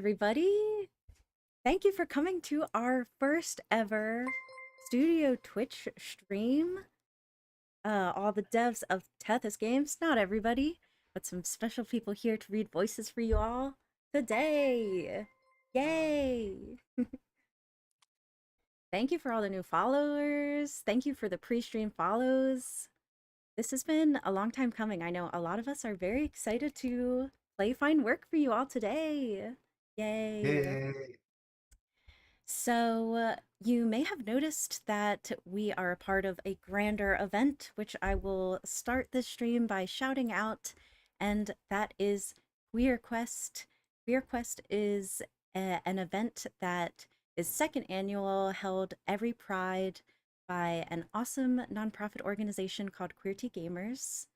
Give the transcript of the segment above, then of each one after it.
everybody. Thank you for coming to our first ever studio Twitch stream. All the devs of Tethys Games, not everybody, but some special people here to read voices for you all today. Yay! Thank you for all the new followers. Thank you for the pre-stream follows. This has been a long time coming. I know a lot of us are very excited to play Find Work for you all today. Yay! Yay. So, you may have noticed that we are a part of a grander event, which I will start this stream by shouting out, and that is QueerQuest. QueerQuest is an event that is second annual, held every Pride by an awesome nonprofit organization called Qweerty Gamers.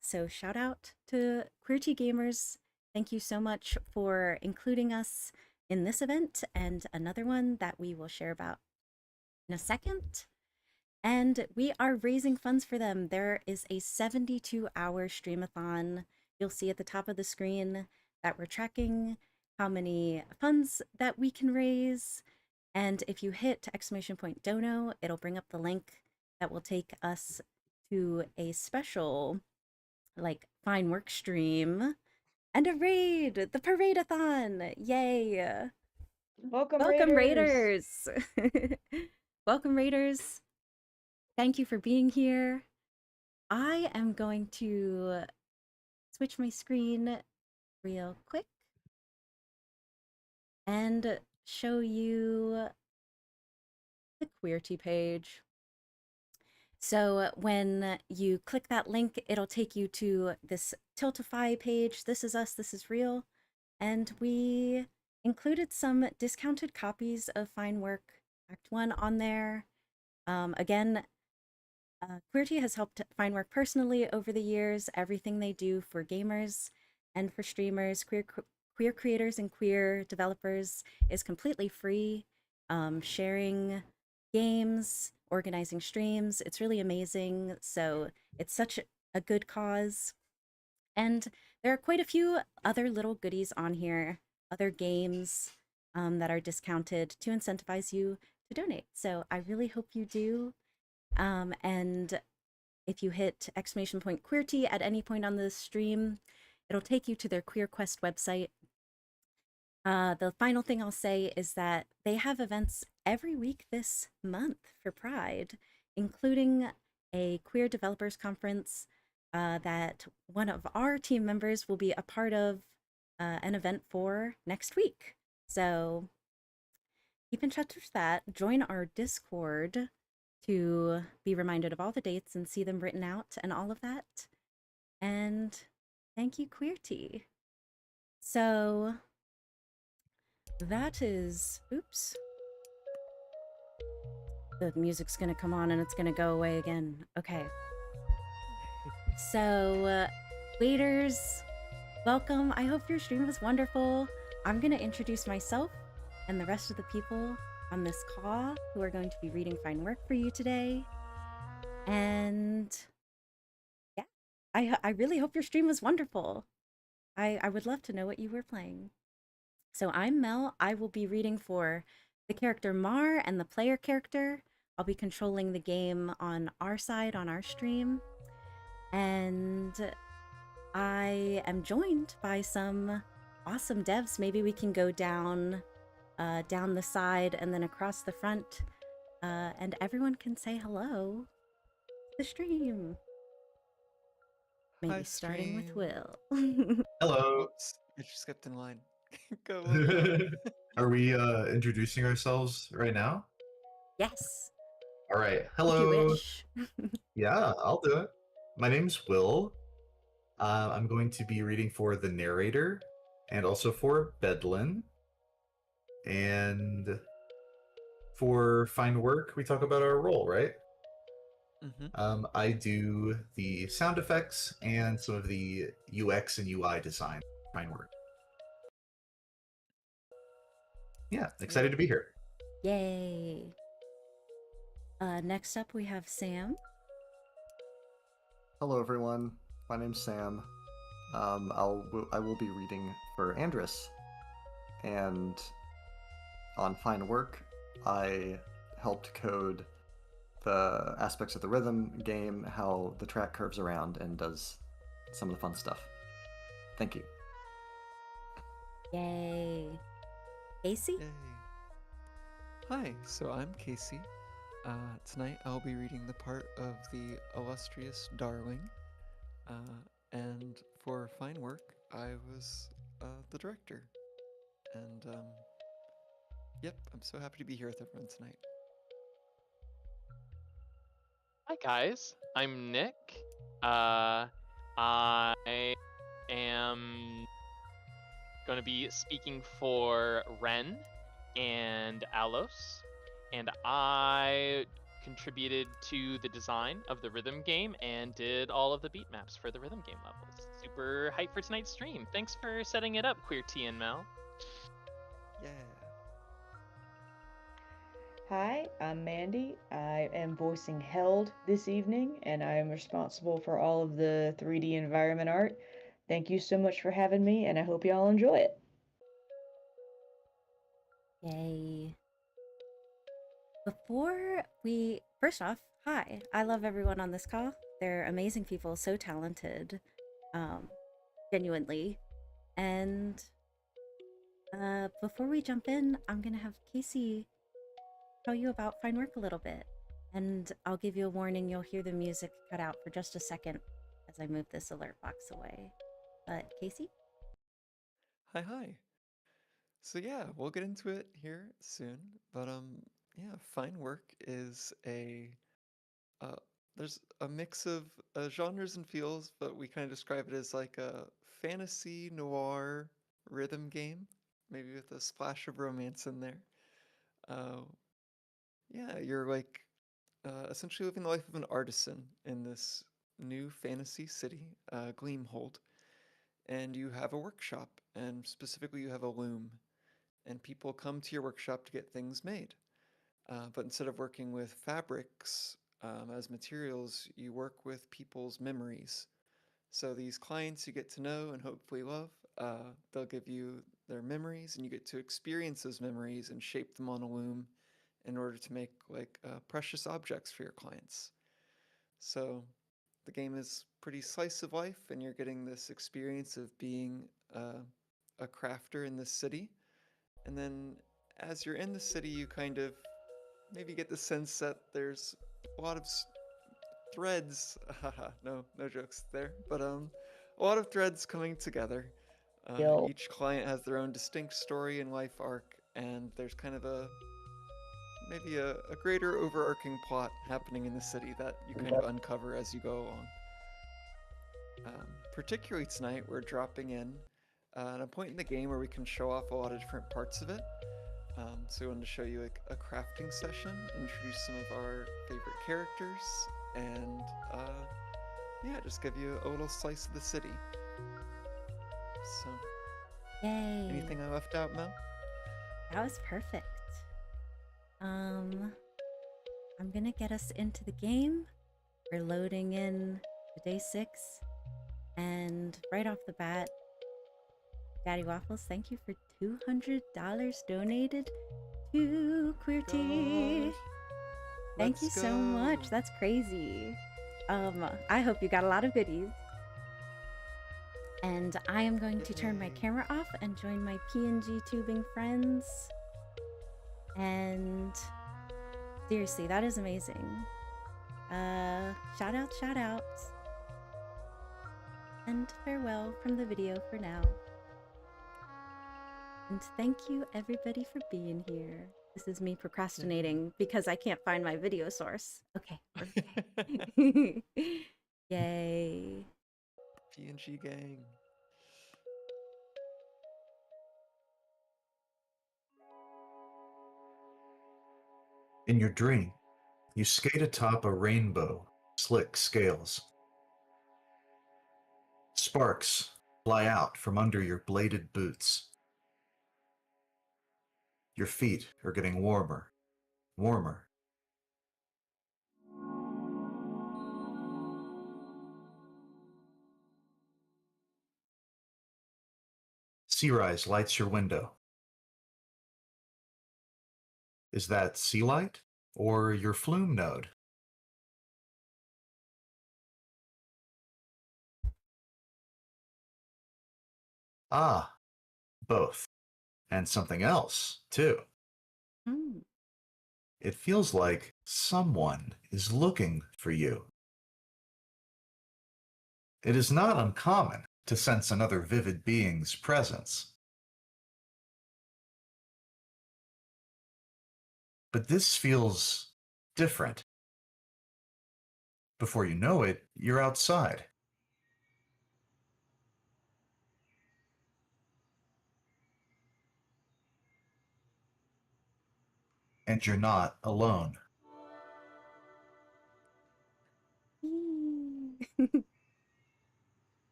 So shout out to Qweerty Gamers. Thank you so much for including us in this event and another one that we will share about in a second. And we are raising funds for them. There is a 72-hour streamathon. You'll see at the top of the screen that we're tracking how many funds that we can raise. And if you hit !dono, it'll bring up the link that will take us to a special, like, fine work stream and a raid, the Pa-Raid-a-Thon. Yay! Welcome, Welcome, Raiders! Raiders! Welcome, Raiders. Thank you for being here. I am going to switch my screen real quick and show you the Qweerty page. So when you click that link, it'll take you to this Tiltify page. This is us, this is real. And we included some discounted copies of Fine Work Act 1 on there. Again, Qweerty has helped Fine Work personally over the years. Everything they do for gamers and for streamers, queer creators and queer developers is completely free. Sharing games, organizing streams, it's really amazing. So it's such a good cause. And there are quite a few other little goodies on here, other games that are discounted to incentivize you to donate. So I really hope you do. And if you hit !Qweerty at any point on this stream, it'll take you to their QueerQuest website. The final thing I'll say is that they have events every week this month for Pride, including a queer developers conference that one of our team members will be a part of an event for next week. So keep in touch with that. Join our Discord to be reminded of all the dates and see them written out and all of that. And thank you, Qweerty. So that is, oops. The music's gonna come on and it's gonna go away again. Okay. So, waiters, welcome. I hope your stream was wonderful. I'm gonna introduce myself and the rest of the people on this call who are going to be reading Fine Work for you today. And yeah, I really hope your stream was wonderful. I would love to know what you were playing. So I'm Mel. I will be reading for the character Mar and the player character. I'll be controlling the game on our side, on our stream. And I am joined by some awesome devs. Maybe we can go down the side and then across the front, and everyone can say hello to the stream. Maybe Hi, starting with stream. Will. Hello. Whoops, I just skipped in line. Go, Will, go. Are we introducing ourselves right now? Yes. All right. If you Hello. wish. Yeah, I'll do it. My name's Will. I'm going to be reading for the narrator and also for Bedlin. And for Find Work, we talk about our role, right? Mm-hmm. I do the sound effects and some of the UX and UI design for Find Work. Yeah, excited to be here. Yay. Next up we have Sam. Hello everyone, my name's Sam. I will be reading for Andrus. and on Fine Work, I helped code the aspects of the rhythm game, how the track curves around and does some of the fun stuff. Thank you. Yay. Casey? Yay. Hi, so I'm Casey. Tonight I'll be reading the part of the illustrious Darling. And for Fine Work, I was the director. And yep, I'm so happy to be here with everyone tonight. Hi guys, I'm Nick. I am going to be speaking for Ren and Alos, and I contributed to the design of the rhythm game and did all of the beat maps for the rhythm game levels. Super hyped for tonight's stream. Thanks for setting it up, Qweerty and Mel. Yeah. Hi, I'm Mandy. I am voicing Held this evening, and I am responsible for all of the 3D environment art. Thank you so much for having me, and I hope you all enjoy it. Yay. First off, hi. I love everyone on this call. They're amazing people, so talented. Genuinely. And before we jump in, I'm gonna have Casey tell you about Fine Work a little bit. And I'll give you a warning, you'll hear the music cut out for just a second as I move this alert box away. But Casey? Hi. So yeah, we'll get into it here soon. But yeah, Fine Work is uh, there's a mix of genres and feels, but we kind of describe it as like a fantasy noir rhythm game, maybe with a splash of romance in there. Uh, yeah, you're like essentially living the life of an artisan in this new fantasy city, Gleamhold, and you have a workshop, and specifically you have a loom, and people come to your workshop to get things made. But instead of working with fabrics as materials, you work with people's memories. So these clients you get to know and hopefully love, they'll give you their memories, and you get to experience those memories and shape them on a loom in order to make like precious objects for your clients. So the game is pretty slice of life, and you're getting this experience of being a crafter in this city. And then as you're in the city, you kind of maybe get the sense that there's a lot of threads. Haha, no jokes there. But a lot of threads coming together. Yo. Each client has their own distinct story and life arc, and there's kind of maybe a greater overarching plot happening in the city that you kind of uncover as you go along. Particularly tonight, we're dropping in at a point in the game where we can show off a lot of different parts of it. So we wanted to show you like a crafting session, introduce some of our favorite characters, and yeah, just give you a little slice of the city. So, Yay. anything I left out, Mel? That was perfect. I'm gonna get us into the game. We're loading in to day 6. And right off the bat, Daddy Waffles, thank you for $200 donated to Qweerty. Thank you so much. That's crazy. I hope you got a lot of goodies. And I am going to turn my camera off and join my PNG tubing friends. And seriously, that is amazing. Shout outs. And farewell from the video for now. And thank you everybody for being here. This is me procrastinating because I can't find my video source. Okay. Yay. PNG gang. In your dream, you skate atop a rainbow, slick scales. Sparks fly out from under your bladed boots. Your feet are getting warmer. Sea Rise lights your window. Is that sea light or your flume node? Ah, both. And something else, too. Hmm. It feels like someone is looking for you. It is not uncommon to sense another vivid being's presence. But this feels different. Before you know it, you're outside. And you're not alone.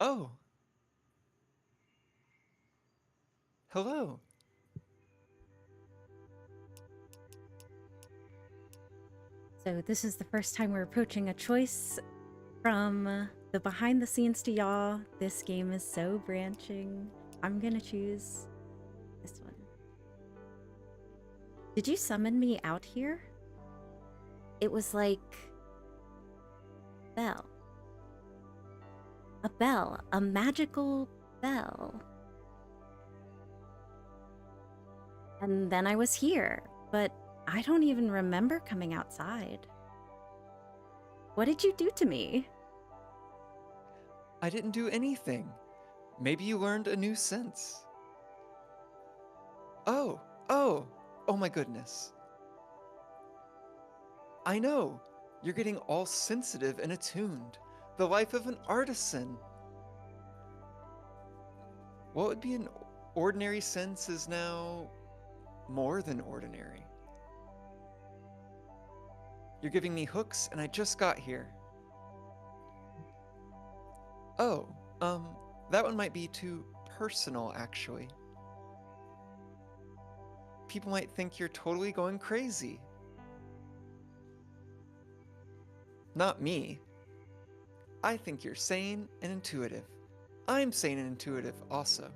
Oh. Hello. So this is the first time we're approaching a choice from the behind the scenes to y'all. This game is so branching. I'm gonna choose this one. Did you summon me out here? It was like bell. A bell, a magical bell. And then I was here, but I don't even remember coming outside. What did you do to me? I didn't do anything. Maybe you learned a new sense. Oh, oh my goodness. I know. You're getting all sensitive and attuned. The life of an artisan. What would be an ordinary sense is now more than ordinary. You're giving me hooks and I just got here. Oh, that one might be too personal, actually. People might think you're totally going crazy. Not me. I think you're sane and intuitive. I'm sane and intuitive also.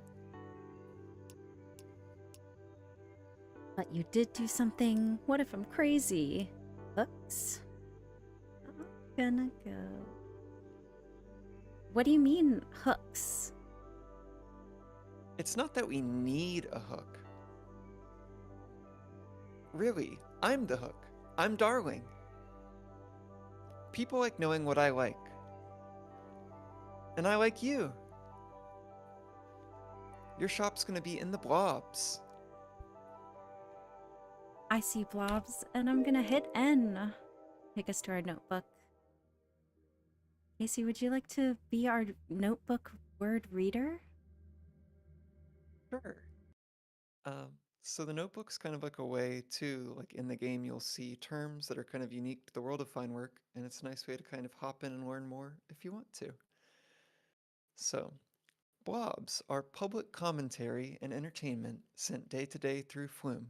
But you did do something. What if I'm crazy? Hooks? I'm gonna go. What do you mean, hooks? It's not that we need a hook. Really, I'm the hook. I'm Darling. People like knowing what I like. And I like you. Your shop's gonna be in the blobs. I see blobs, and I'm gonna hit N. Take us to our notebook. Casey, would you like to be our notebook word reader? Sure. So the notebook's kind of like a way to, like in the game, you'll see terms that are kind of unique to the world of fine work, and it's a nice way to kind of hop in and learn more if you want to. So, blobs are public commentary and entertainment sent day to day through Flume.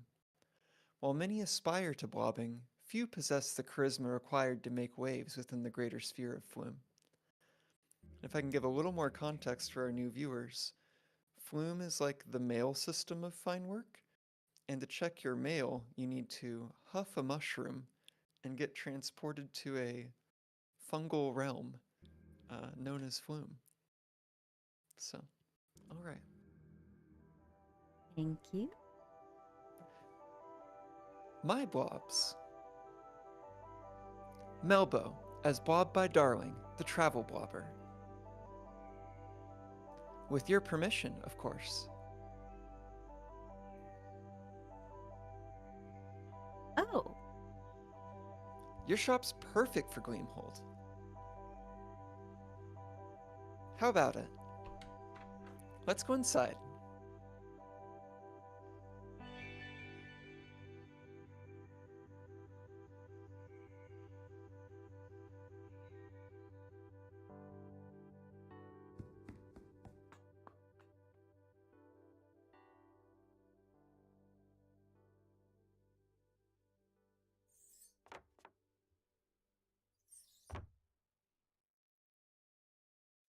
While many aspire to blobbing, few possess the charisma required to make waves within the greater sphere of Flume. If I can give a little more context for our new viewers, Flume is like the mail system of fine work, and to check your mail, you need to huff a mushroom and get transported to a fungal realm known as Flume. So, alright. Thank you. My blobs. Melbo, as blobbed by Darling, the travel blobber. With your permission, of course. Oh, Your shop's perfect for Gleamhold. How about it? Let's go inside.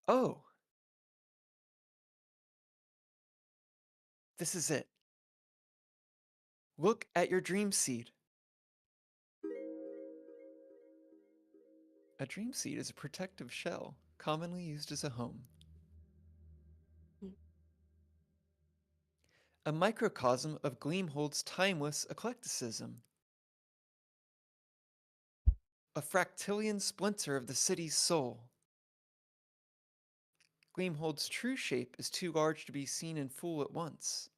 Oh! This is it. Look at your dream seed. A dream seed is a protective shell, commonly used as a home. A microcosm of Gleamhold's timeless eclecticism. A fractillion splinter of the city's soul. Gleamhold's true shape is too large to be seen in full at once.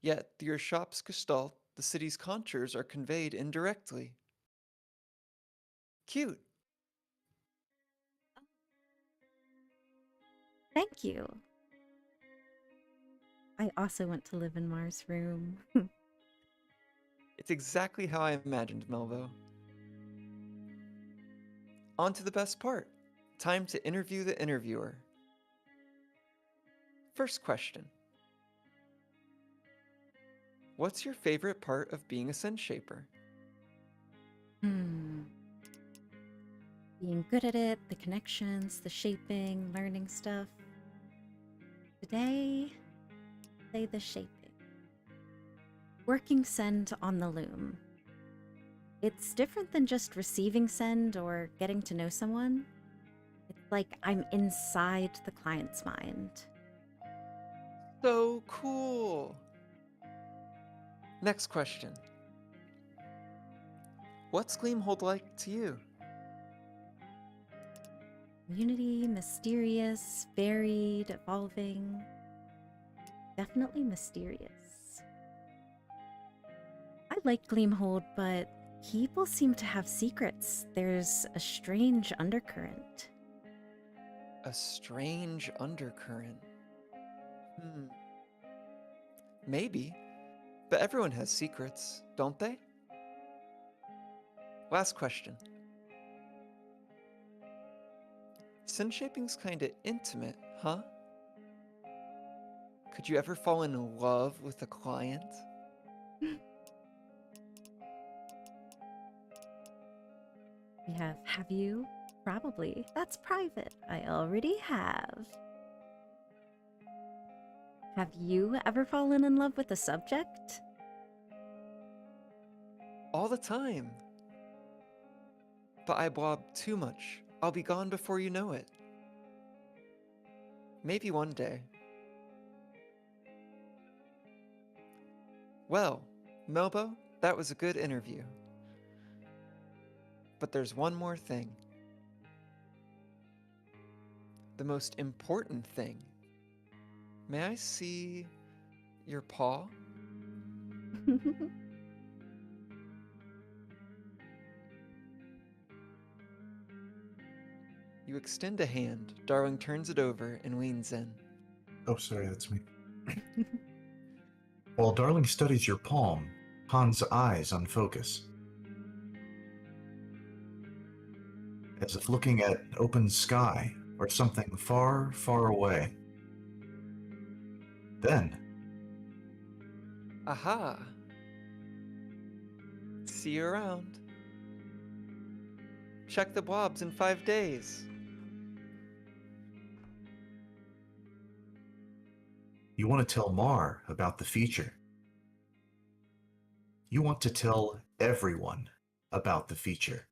Yet, through your shop's gestalt, the city's contours are conveyed indirectly. Cute. Thank you. I also want to live in Mars' room. It's exactly how I imagined, Melvo. On to the best part. Time to interview the interviewer. First question. What's your favorite part of being a Sen Shaper? Being good at it, the connections, the shaping, learning stuff. Today, say the shaping. Working send on the loom. It's different than just receiving send or getting to know someone. It's like I'm inside the client's mind. So cool. Next question. What's Gleamhold like to you? Community, mysterious, varied, evolving. Definitely mysterious. I like Gleamhold, but people seem to have secrets. There's a strange undercurrent. A strange undercurrent. Maybe, but everyone has secrets, don't they? Last question. Sen shaping's kinda intimate, huh? Could you ever fall in love with a client? Have you? Probably. That's private. I already have. Have you ever fallen in love with a subject? All the time. But I blob too much. I'll be gone before you know it. Maybe one day. Well, Melbo, that was a good interview. But there's one more thing. The most important thing. May I see your paw? You extend a hand. Darling turns it over and leans in. Oh, sorry, that's me. While Darling studies your palm, Han's eyes unfocus. As if looking at open sky or something far, far away. Then, Aha! See you around. Check the blobs in 5 days. you want to tell Mar about the feature. You want to tell everyone about the feature.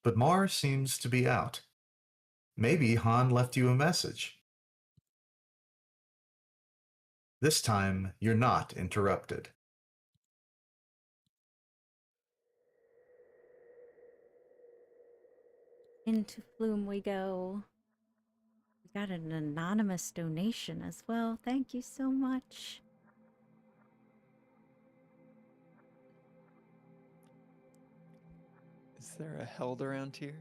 But Mar seems to be out. Maybe Han left you a message. This time, you're not interrupted. Into Flume we go. We got an anonymous donation as well. Thank you so much. Is there a held around here?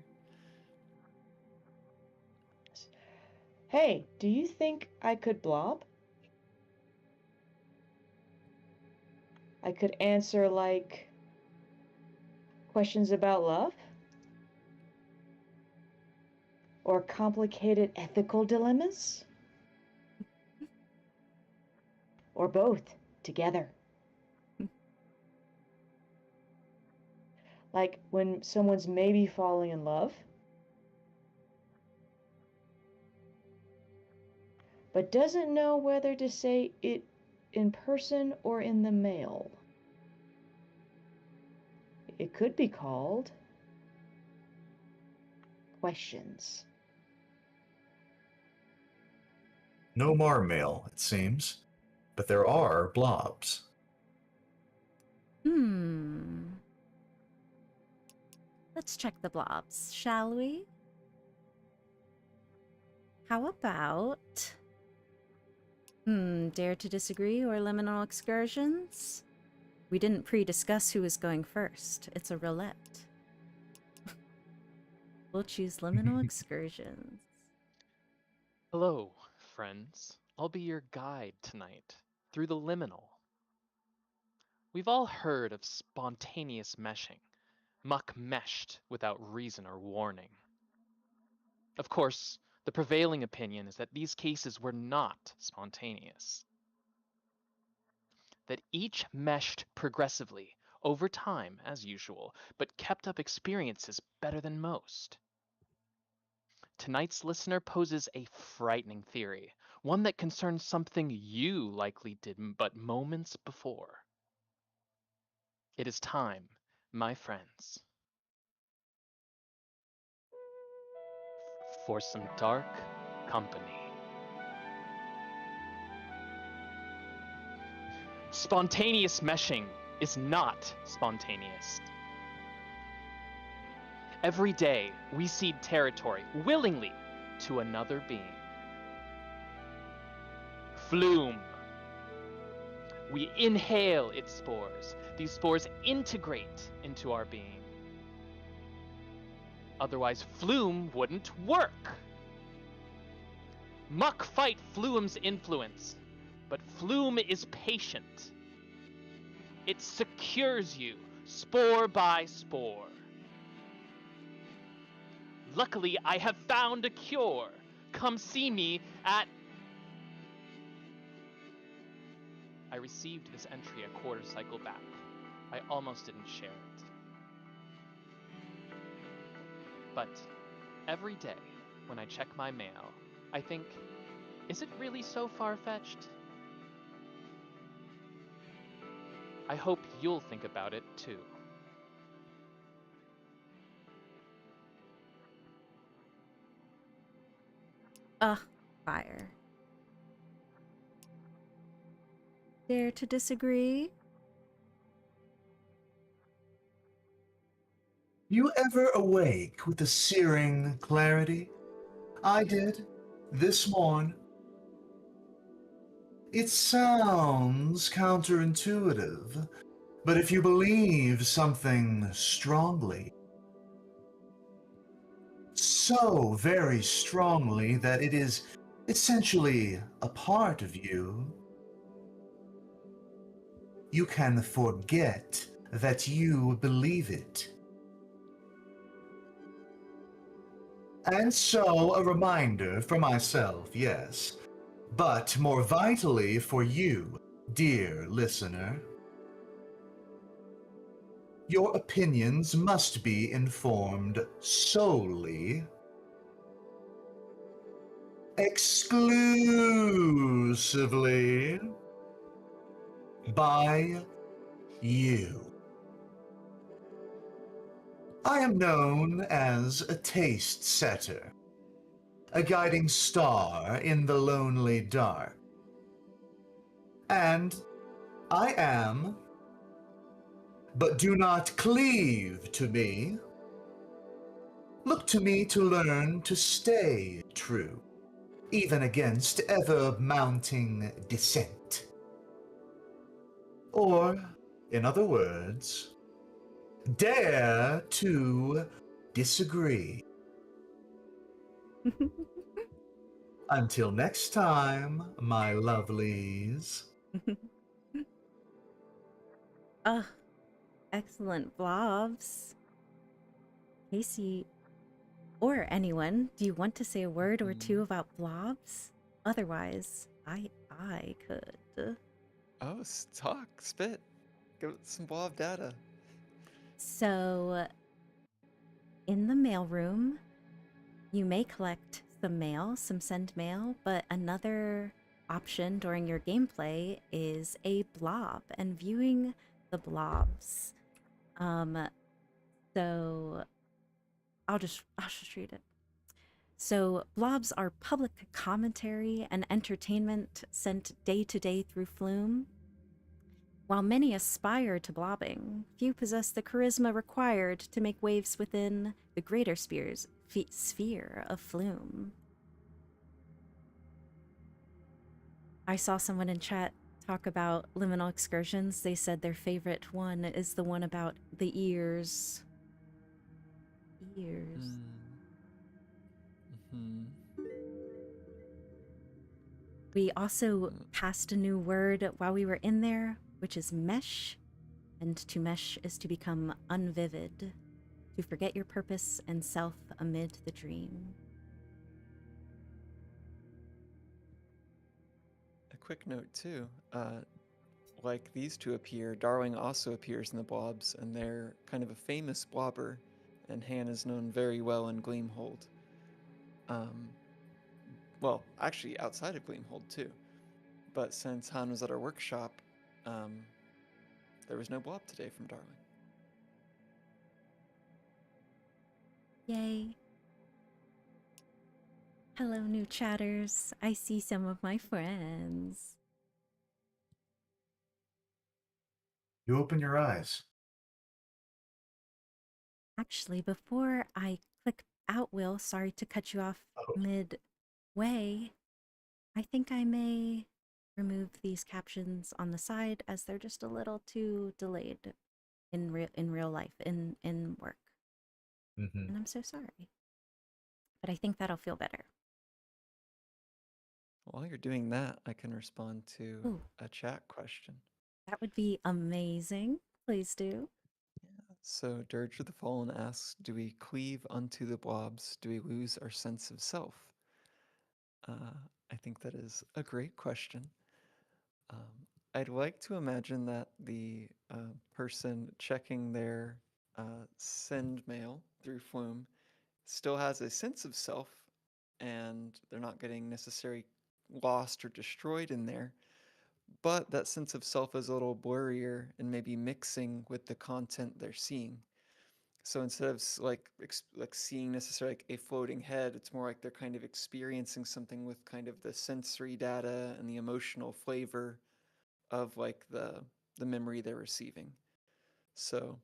Hey, do you think I could blob? I could answer, like, questions about love? Or complicated ethical dilemmas? Or both together? Like when someone's maybe falling in love, but doesn't know whether to say it in person or in the mail. It could be called questions. No marmail, it seems, but there are blobs. Let's check the blobs, shall we? How about... Dare to disagree or liminal excursions? We didn't pre-discuss who was going first. It's a roulette. We'll choose liminal excursions. Hello, friends. I'll be your guide tonight through the liminal. We've all heard of spontaneous meshing, muck meshed without reason or warning. Of course, the prevailing opinion is that these cases were not spontaneous. That each meshed progressively, over time as usual, but kept up experiences better than most. Tonight's listener poses a frightening theory, one that concerns something you likely did but moments before. It is time, my friends, for some dark company. Spontaneous meshing is not spontaneous. Every day, we cede territory willingly to another being. Flume. We inhale its spores. These spores integrate into our being. Otherwise, Flume wouldn't work. Muck fight Flume's influence, but Flume is patient. It secures you, spore by spore. Luckily, I have found a cure. Come see me at... I received this entry a quarter cycle back. I almost didn't share it. But every day, when I check my mail, I think, is it really so far-fetched? I hope you'll think about it, too. Fire. Dare to disagree? You ever awake with a searing clarity? I did, this morn. It sounds counterintuitive, but if you believe something strongly, so very strongly that it is essentially a part of you, you can forget that you believe it. And so, a reminder for myself, yes, but more vitally for you, dear listener. Your opinions must be informed solely, exclusively by you. I am known as a taste setter, a guiding star in the lonely dark. And I am, but do not cleave to me. Look to me to learn to stay true, even against ever-mounting dissent. Or, in other words, dare to disagree. Until next time, my lovelies. Excellent blobs. Casey, or anyone, do you want to say a word or two about blobs? Otherwise, I could. Oh, talk, spit. Give it some blob data. So, in the mailroom, you may collect some mail, some send mail, but another option during your gameplay is a blob and viewing the blobs. So I'll just read it. So blobs are public commentary and entertainment sent day to day through Flume. While many aspire to blobbing, few possess the charisma required to make waves within the greater sphere of Flume. I saw someone in chat talk about liminal excursions. They said their favorite one is the one about the ears. Ears. Mm-hmm. We also passed a new word while we were in there, which is mesh. And to mesh is to become unvivid, to forget your purpose and self amid the dream. A quick note too, like these two appear, Darling also appears in the blobs, and they're kind of a famous blobber, and Han is known very well in Gleamhold. Well, actually outside of Gleamhold too. But since Han was at our workshop, there was no blob today from Darling. Yay. Hello, new chatters. I see some of my friends. You open your eyes. Actually, before I click out, Will, sorry to cut you off midway, I think I may remove these captions on the side as they're just a little too delayed in real life, in work. Mm-hmm. And I'm so sorry. But I think that'll feel better. While you're doing that, I can respond to Ooh. a chat question. That would be amazing. Please do. So Dirge of the Fallen asks, do we cleave unto the blobs? Do we lose our sense of self? I think that is a great question. I'd like to imagine that the person checking their send mail through Flume still has a sense of self, and they're not getting necessarily lost or destroyed in there, but that sense of self is a little blurrier and maybe mixing with the content they're seeing. So instead of like seeing necessarily like a floating head, it's more like they're kind of experiencing something with kind of the sensory data and the emotional flavor of like the memory they're receiving. So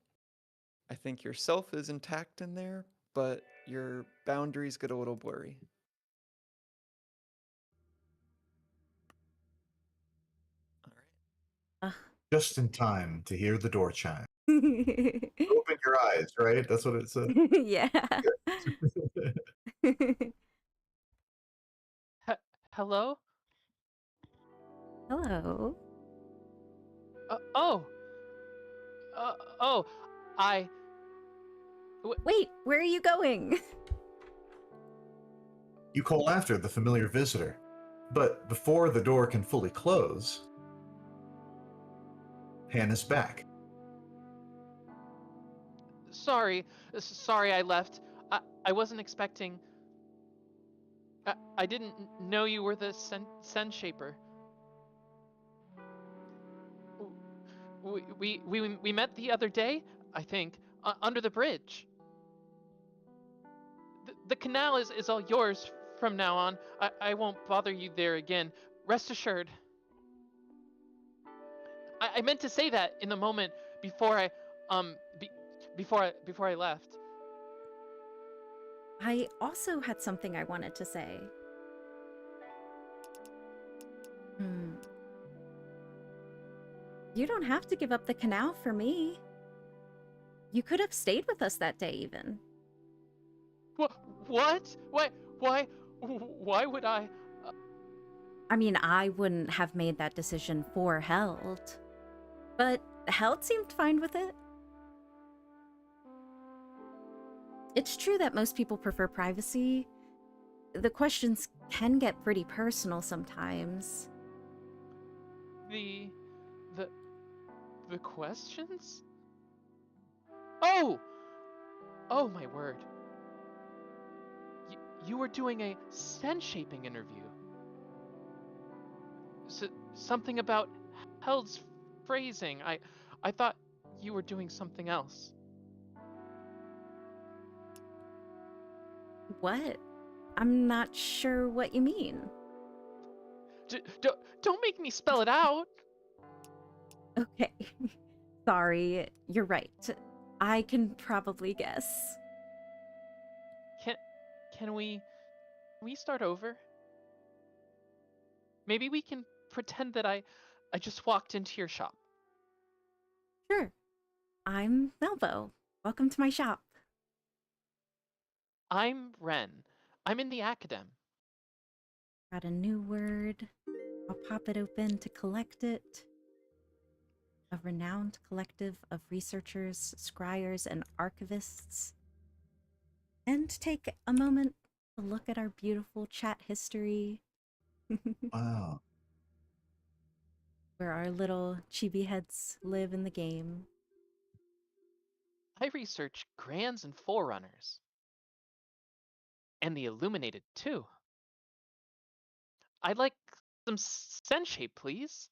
I think your self is intact in there, but your boundaries get a little blurry. All right. Just in time to hear the door chime. Open your eyes, right? That's what it said. Yeah. Hello? Hello. Oh! Oh! I... Wait, where are you going? You call after the familiar visitor, but before the door can fully close, Hannah's back. Sorry I left. I wasn't expecting... I didn't know you were the Sen Shaper. We met the other day, I think, under the bridge. The canal is all yours from now on. I won't bother you there again. Rest assured. I meant to say that in the moment before I before I left. I also had something I wanted to say. You don't have to give up the canal for me. You could have stayed with us that day, even. What? Why would I? I mean, I wouldn't have made that decision for Held. But Held seemed fine with it. It's true that most people prefer privacy. The questions can get pretty personal sometimes. The questions? Oh! Oh my word. you were doing a scent-shaping interview. Something about Held's phrasing. I thought you were doing something else. What? I'm not sure what you mean. Don't make me spell it out. Okay. Sorry, you're right. I can probably guess. Can we start over? Maybe we can pretend that I just walked into your shop. Sure. I'm Melvo. Welcome to my shop. I'm Ren. I'm in the academ. Got a new word. I'll pop it open to collect it. A renowned collective of researchers, scryers, and archivists. And take a moment to look at our beautiful chat history. Wow. Where our little chibi heads live in the game. I research Grands and Forerunners. And the Illuminated, too. I'd like some scent shape, please.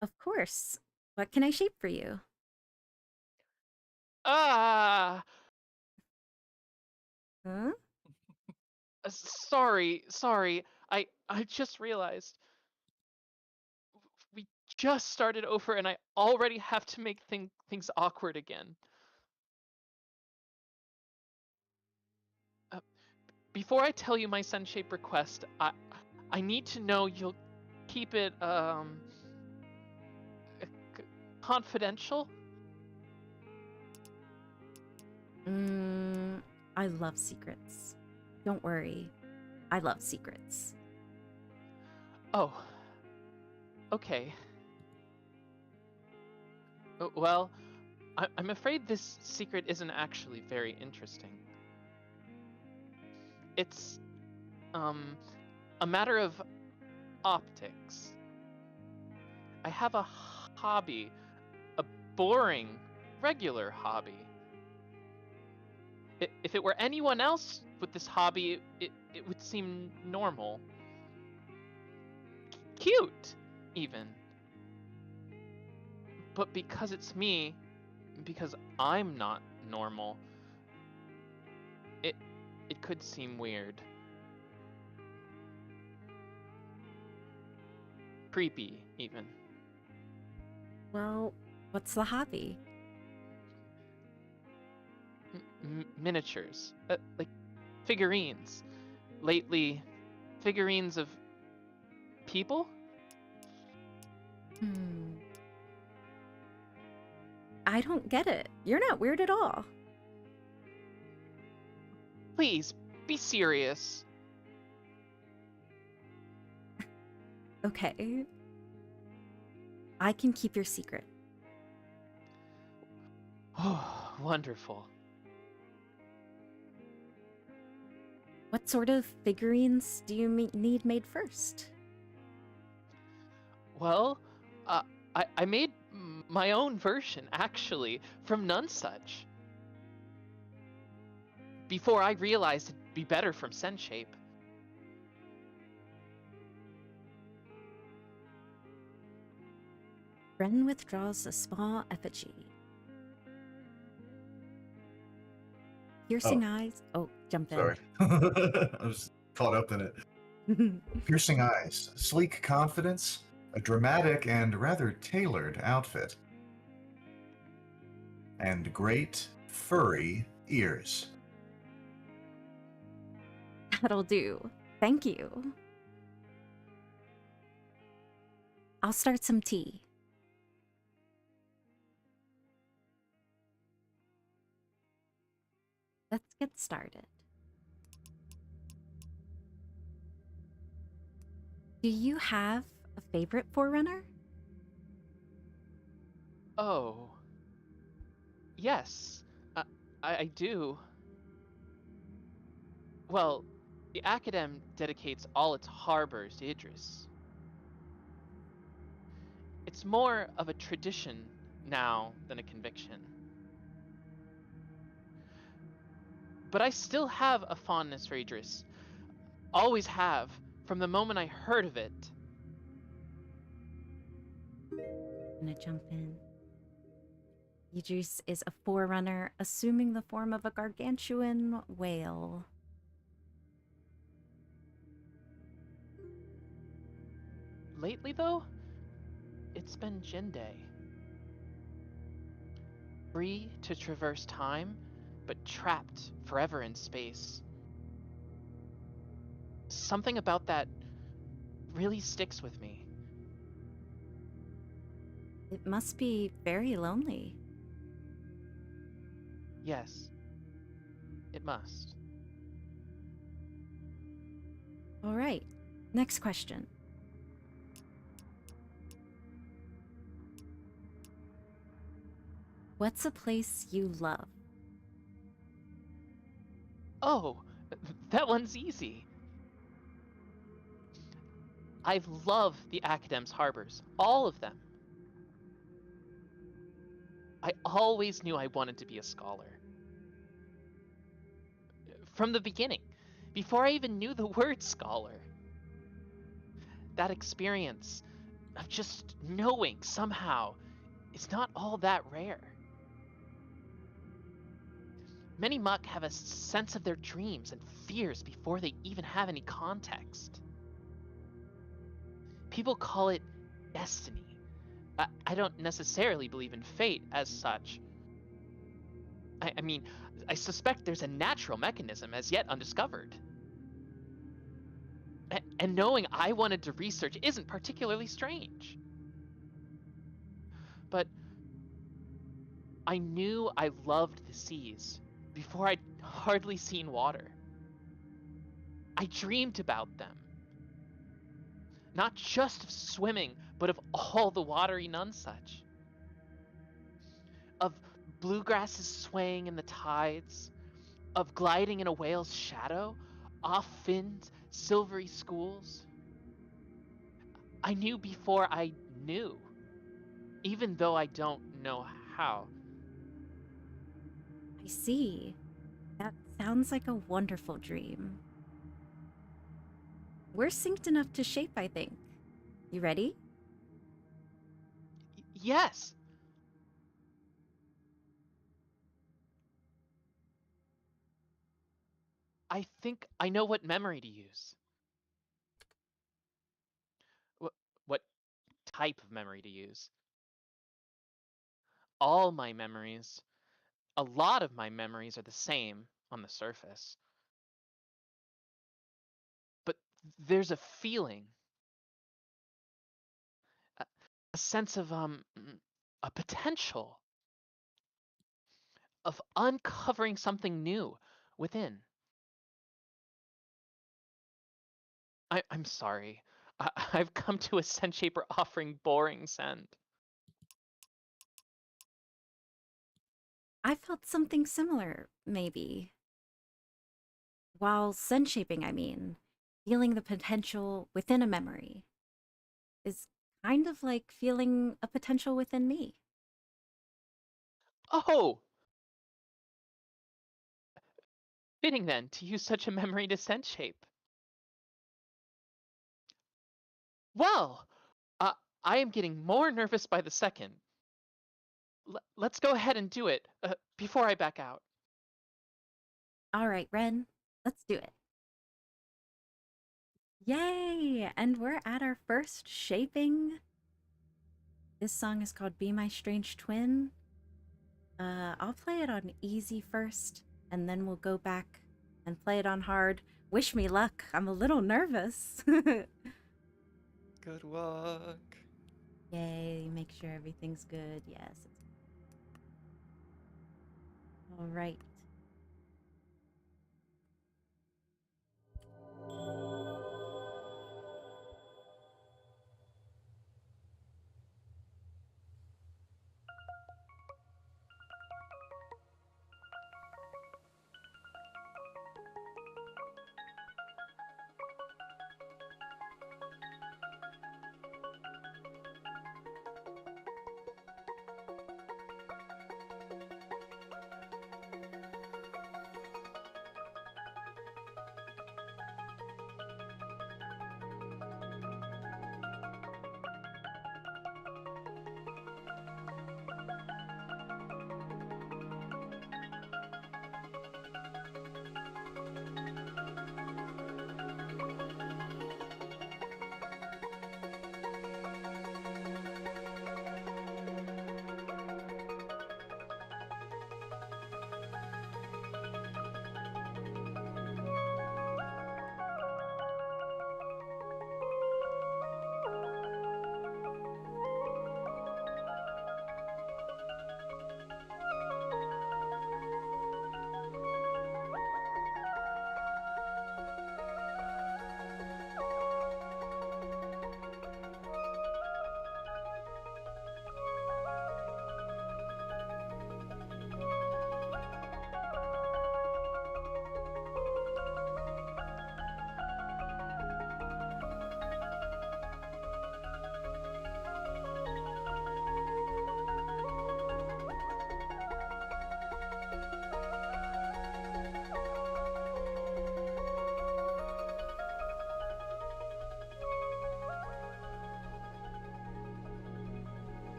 Of course. What can I shape for you? Ah! Huh? Sorry. I just realized. We just started over and I already have to make things awkward again. Before I tell you my scent shape request, I need to know you'll keep it confidential. I love secrets. Don't worry. I love secrets. Oh. Okay. Well, I'm afraid this secret isn't actually very interesting. It's a matter of optics. I have a hobby, a boring, regular hobby. If it were anyone else with this hobby, it would seem normal. Cute, even. But because it's me, because I'm not normal, it could seem weird. Creepy, even. Well, what's the hobby? Miniatures. Like figurines. Lately, figurines of people? I don't get it. You're not weird at all. Please, be serious. Okay. I can keep your secret. Oh, wonderful. What sort of figurines do you need made first? Well, I made my own version, actually, from none such. Before I realized it'd be better from scent shape. Ren withdraws a small effigy. Piercing eyes. Oh, jump in. Sorry. I was caught up in it. Piercing eyes, sleek confidence, a dramatic and rather tailored outfit, and great furry ears. That'll do. Thank you. I'll start some tea. Let's get started. Do you have a favorite Forerunner? Oh. Yes, I do. Well, the Academ dedicates all its harbors to Idris. It's more of a tradition now than a conviction. But I still have a fondness for Idris. Always have, from the moment I heard of it. I'm gonna jump in. Idris is a forerunner, assuming the form of a gargantuan whale. Lately, though, it's been Jinde. Free to traverse time, but trapped forever in space. Something about that really sticks with me. It must be very lonely. Yes, it must. All right, next question. What's a place you love? Oh, that one's easy. I've loved the Academ's harbors, all of them. I always knew I wanted to be a scholar. From the beginning, before I even knew the word scholar. That experience of just knowing somehow is not all that rare. Many Muck have a sense of their dreams and fears before they even have any context. People call it destiny. I don't necessarily believe in fate as such. I mean, I suspect there's a natural mechanism as yet undiscovered. And knowing I wanted to research isn't particularly strange. But I knew I loved the seas before I'd hardly seen water. I dreamed about them. Not just of swimming, but of all the watery nonsuch. Of bluegrasses swaying in the tides, of gliding in a whale's shadow, off Finn's silvery schools. I knew before I knew, even though I don't know how. I see. That sounds like a wonderful dream. We're synced enough to shape, I think. You ready? Yes! I think I know what memory to use. What type of memory to use. All my memories, a lot of my memories are the same on the surface. But there's a feeling, a sense of a potential of uncovering something new within. I'm sorry. I've come to a Scent Shaper offering boring scent. I felt something similar, maybe. While scent shaping, I mean, feeling the potential within a memory is kind of like feeling a potential within me. Oh! Fitting then to use such a memory to scent shape. Well, I am getting more nervous by the second. Let's go ahead and do it before I back out. All right, Ren, let's do it. Yay! And we're at our first shaping. This song is called Be My Strange Twin. I'll play it on easy first, and then we'll go back and play it on hard. Wish me luck. I'm a little nervous. Good luck. Yay, make sure everything's good. Yes. All right.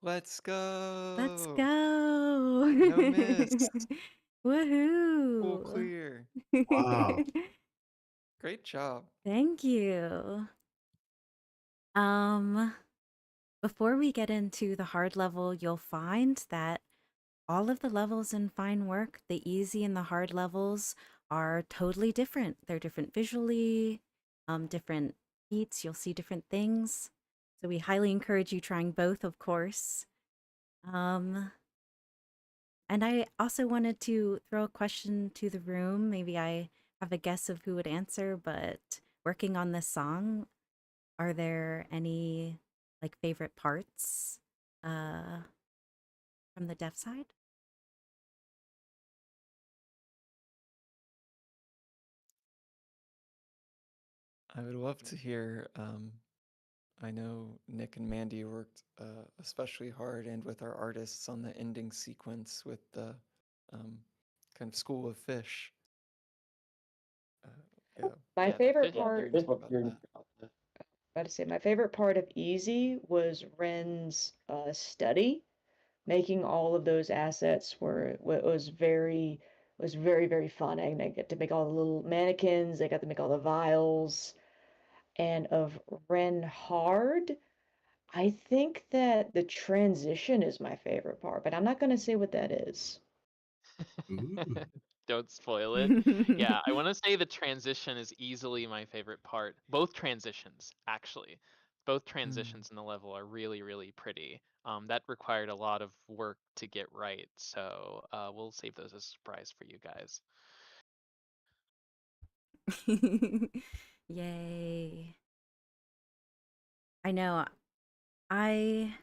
Let's Let's go. go. No miss. Full Woohoo. clear. Wow. Great job. Thank you. Um, before we get into the hard level, you'll find that all of the levels in Fine Work, the easy and the hard levels, are totally different. They're different visually, different beats. You'll see different things. So we highly encourage you trying both, of course. And I also wanted to throw a question to the room. Maybe I have a guess of who would answer, but working on this song, are there any like favorite parts from the deaf side? I would love to hear. I know Nick and Mandy worked especially hard and with our artists on the ending sequence with the kind of School of Fish. Yeah, My Yeah, the favorite fish. part, hearing about that. about to say, my favorite part of Easy was Ren's study. Making all of those assets was very very fun. And I get to make all the little mannequins. I got to make all the vials. And of Ren Hard, I think that the transition is my favorite part, but I'm not going to say what that is. Ooh. Don't spoil it. Yeah, I want to say the transition is easily my favorite part. Both transitions, actually. Both transitions in the level are really, really pretty. That required a lot of work to get right, so we'll save those as a surprise for you guys. Yay. I know I,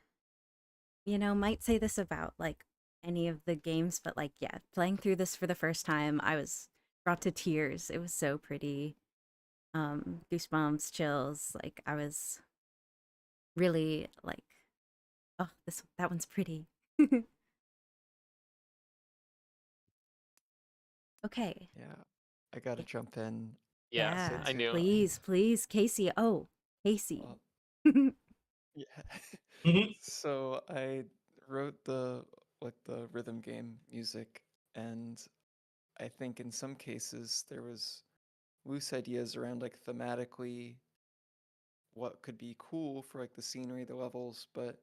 might say this about like any of the games, but like, yeah, playing through this for the first time, I was brought to tears. It was so pretty. Goosebumps, chills. Like, I was really like, oh, that one's pretty. Okay. Yeah, I gotta jump in. Yeah, Say Yeah, I too. knew. please, Casey. Oh, Casey. Uh, yeah. Mhm. So I wrote the rhythm game music, and I think in some cases there was loose ideas around like thematically what could be cool for like the scenery, the levels, but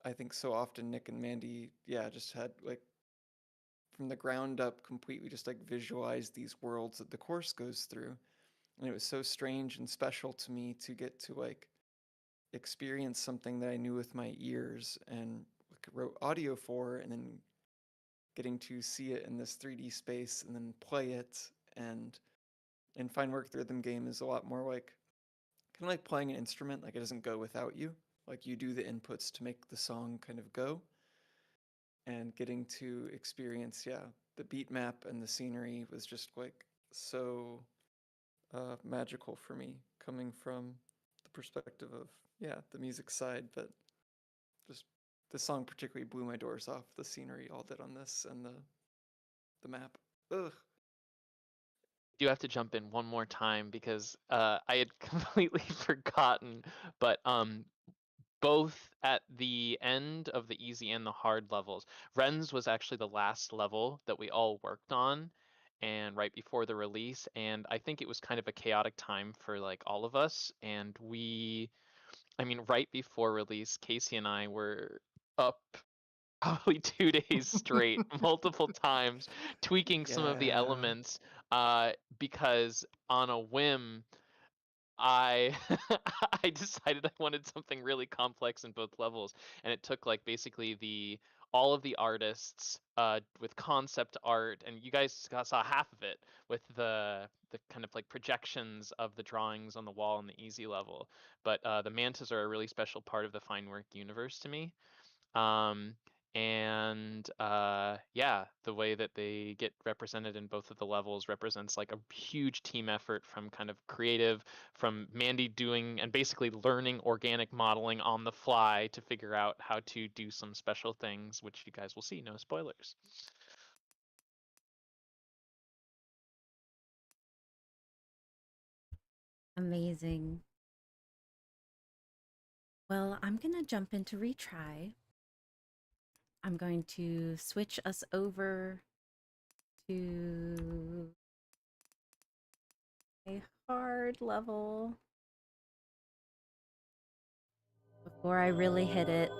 I think so often Nick and Mandy, yeah, just had like from the ground up completely just like visualized these worlds that the course goes through. And it was so strange and special to me to get to like experience something that I knew with my ears and like, wrote audio for, and then getting to see it in this 3D space and then play it. And in Fine Work, the rhythm game is a lot more like kind of like playing an instrument. Like it doesn't go without you. Like you do the inputs to make the song kind of go. And getting to experience, yeah, the beat map and the scenery was just like so magical for me, coming from the perspective of yeah the music side, but just the song particularly blew my doors off. The scenery all did on this and the map. Ugh. Do have to jump in one more time because I had completely forgotten, but both at the end of the easy and the hard levels, Ren's was actually the last level that we all worked on, and right before the release, and I think it was kind of a chaotic time for like all of us, and I mean, right before release, Casey and I were up probably 2 days straight, multiple times, tweaking some of the Yeah. elements, because on a whim, I I decided I wanted something really complex in both levels, and it took like basically the all of the artists with concept art, and you guys saw half of it with the kind of like projections of the drawings on the wall in the easy level. But the mantas are a really special part of the fine work universe to me. Um, and yeah, the way that they get represented in both of the levels represents like a huge team effort from kind of creative, from Mandy doing and basically learning organic modeling on the fly to figure out how to do some special things, which you guys will see. No spoilers. Amazing. Well, I'm gonna jump into retry. I'm going to switch us over to a hard level. Before I really hit it,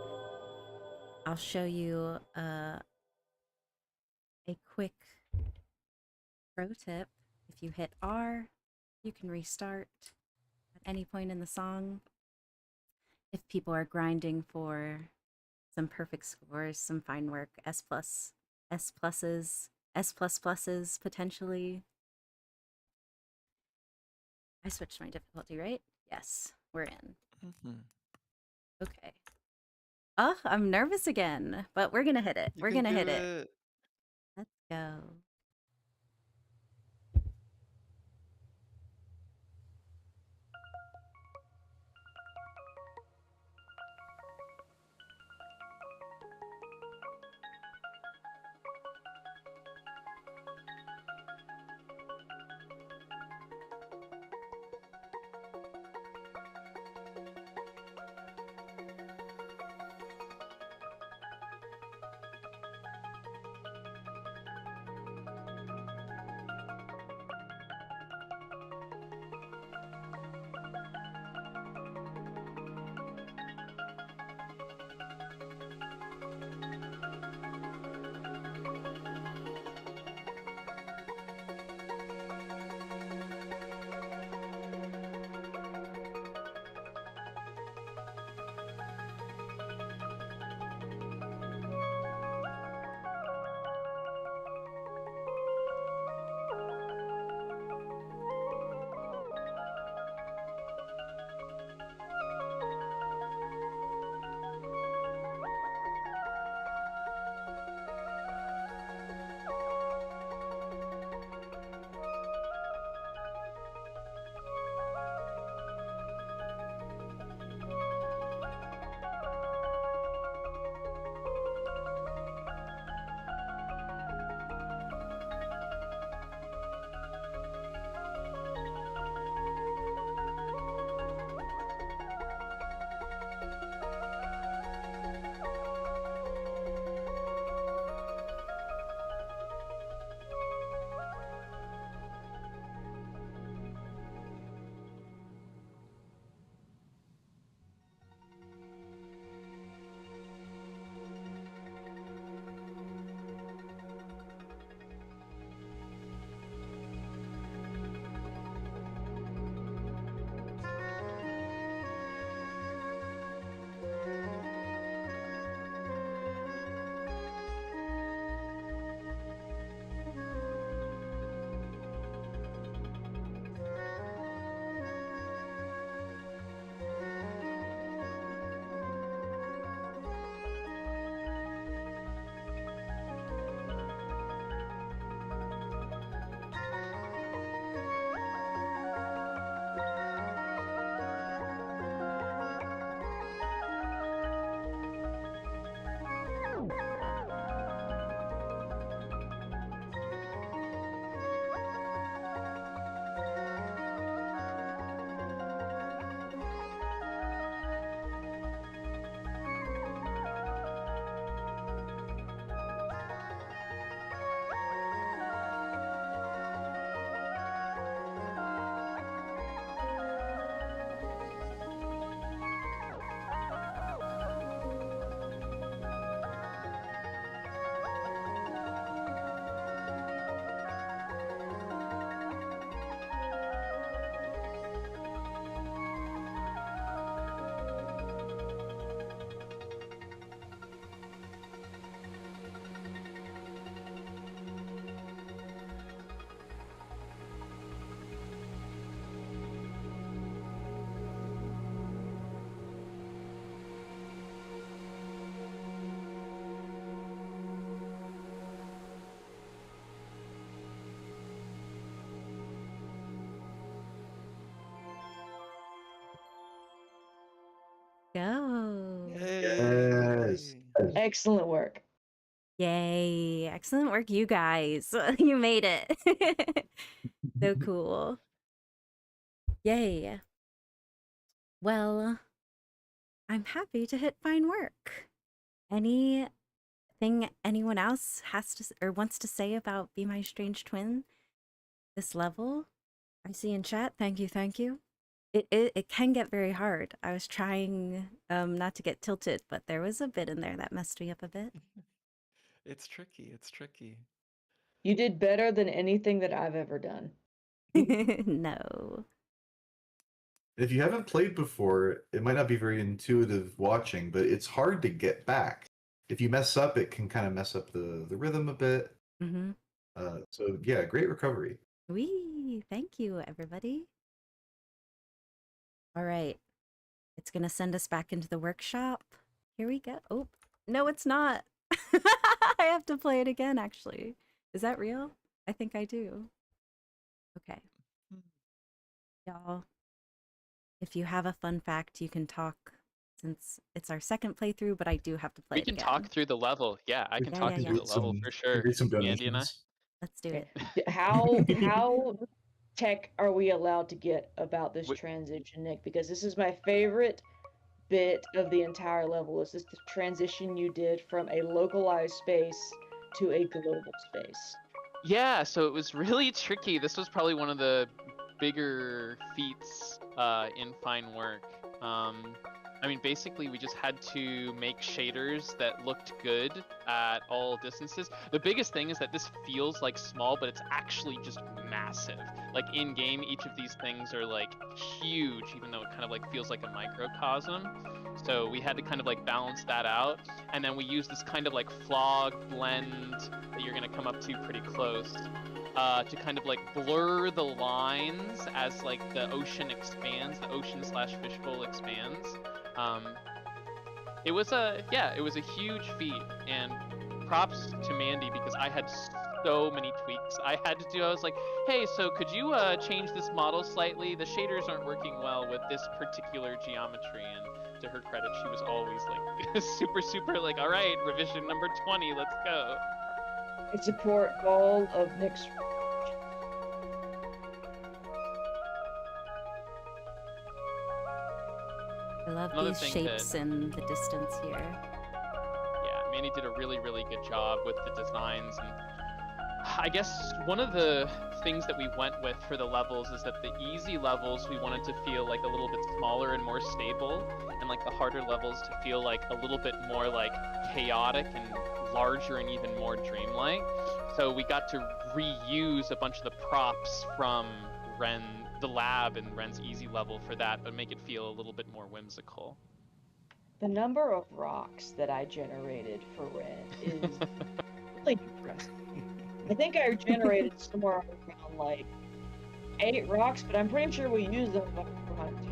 I'll show you a quick pro tip. If you hit R, you can restart at any point in the song. If people are grinding for some perfect scores, some fine work, S plus, S pluses, S plus pluses potentially. I switched my difficulty, right? Yes, we're in. Okay. Oh, I'm nervous again, but we're gonna hit it. You We're can gonna do hit it. it. Let's go. Go. Yes. Excellent work. Yay. Excellent work, you guys. You made it. So cool. Yay. Well, I'm happy to hit fine work. Any anything anyone else has to or wants to say about Be My Strange Twin? This level? I see in chat. Thank you, thank you. It can get very hard. I was trying not to get tilted, but there was a bit in there that messed me up a bit. It's tricky. It's tricky. You did better than anything that I've ever done. No. If you haven't played before, it might not be very intuitive watching, but it's hard to get back. If you mess up, it can kind of mess up the rhythm a bit. Mm-hmm. So yeah, great recovery. Wee! Thank you, everybody. All right. It's gonna send us back into the workshop. Here we go. Oh, no, it's not. I have to play it again, actually. Is that real? I think I do. Okay. Y'all, if you have a fun fact, you can talk since it's our second playthrough, but I do have to play We it can again. talk through the level. Yeah, I can Yeah, talk yeah, through yeah. the level for sure. Read some Andy and I. donations. Let's do it. How tech are we allowed to get about this Wh- transition, Nick? Because this is my favorite bit of the entire level. Is this the transition you did from a localized space to a global space? Yeah, so it was really tricky. This was probably one of the bigger feats in fine work. I mean, basically, we just had to make shaders that looked good at all distances. The biggest thing is that this feels like small, but it's actually just massive. Like in game, each of these things are like huge, even though it kind of like feels like a microcosm. So we had to kind of like balance that out. And then we used this kind of like flog blend that you're gonna come up to pretty close. To kind of like blur the lines as like the ocean expands, the ocean slash fishbowl expands. It was a huge feat, and props to Mandy because I had so many tweaks I had to do. I was like, hey, so could you change this model slightly? The shaders aren't working well with this particular geometry. And to her credit, she was always like super like, all right, revision number 20, let's go. I support all of Nick's. I love Another these thing shapes that- in the distance here. Yeah, Mandy did a really good job with the designs, and I guess one of the things that we went with for the levels is that the easy levels we wanted to feel like a little bit smaller and more stable, and like the harder levels to feel like a little bit more like chaotic and larger and even more dreamlike. So we got to reuse a bunch of the props from the lab and Ren's easy level for that, but make it feel a little bit more whimsical. The number of rocks that I generated for Red is really impressive. I think I generated somewhere around like 8 rocks, but I'm pretty sure we used them about 400 times.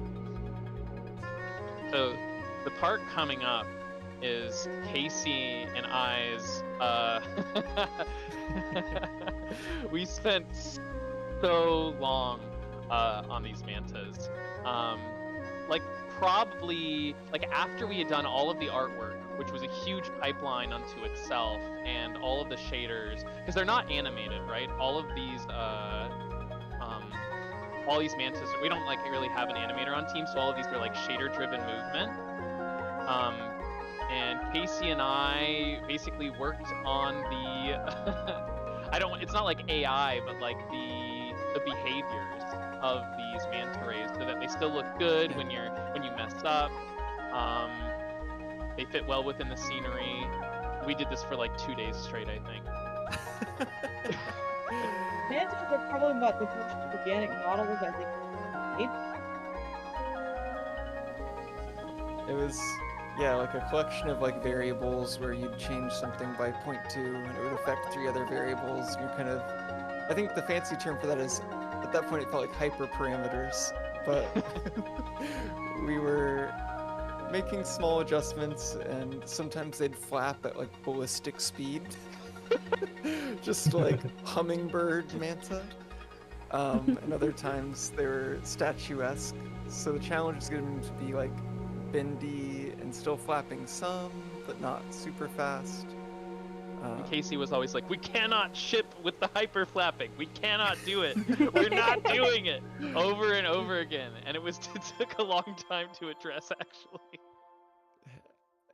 So the part coming up is Casey and I's we spent so long on these mantas. Like probably like after we had done all of the artwork, which was a huge pipeline unto itself, and all of the shaders, because they're not animated, right? All these mantas, we don't like really have an animator on team, so all of these were like shader driven movement. And Casey and I basically worked on the it's not like AI, but like the behaviors of these manta rays so that they still look good when you mess up. They fit well within the scenery. We did this for like 2 days straight, I think. Mantas are probably about the first organic models I think made. It was, yeah, like a collection of like variables where you'd change something by 0.2 and it would affect 3 other variables. You're kind of, I think the fancy term for that is, at that point it felt like hyperparameters, but we were making small adjustments and sometimes they'd flap at like ballistic speed. Just like hummingbird manta. And other times they were statuesque. So the challenge is going to be like bendy and still flapping some, but not super fast. And Casey was always like, we cannot ship with the hyper flapping. We cannot do it. We're not doing it. Over and over again. And it took a long time to address, actually.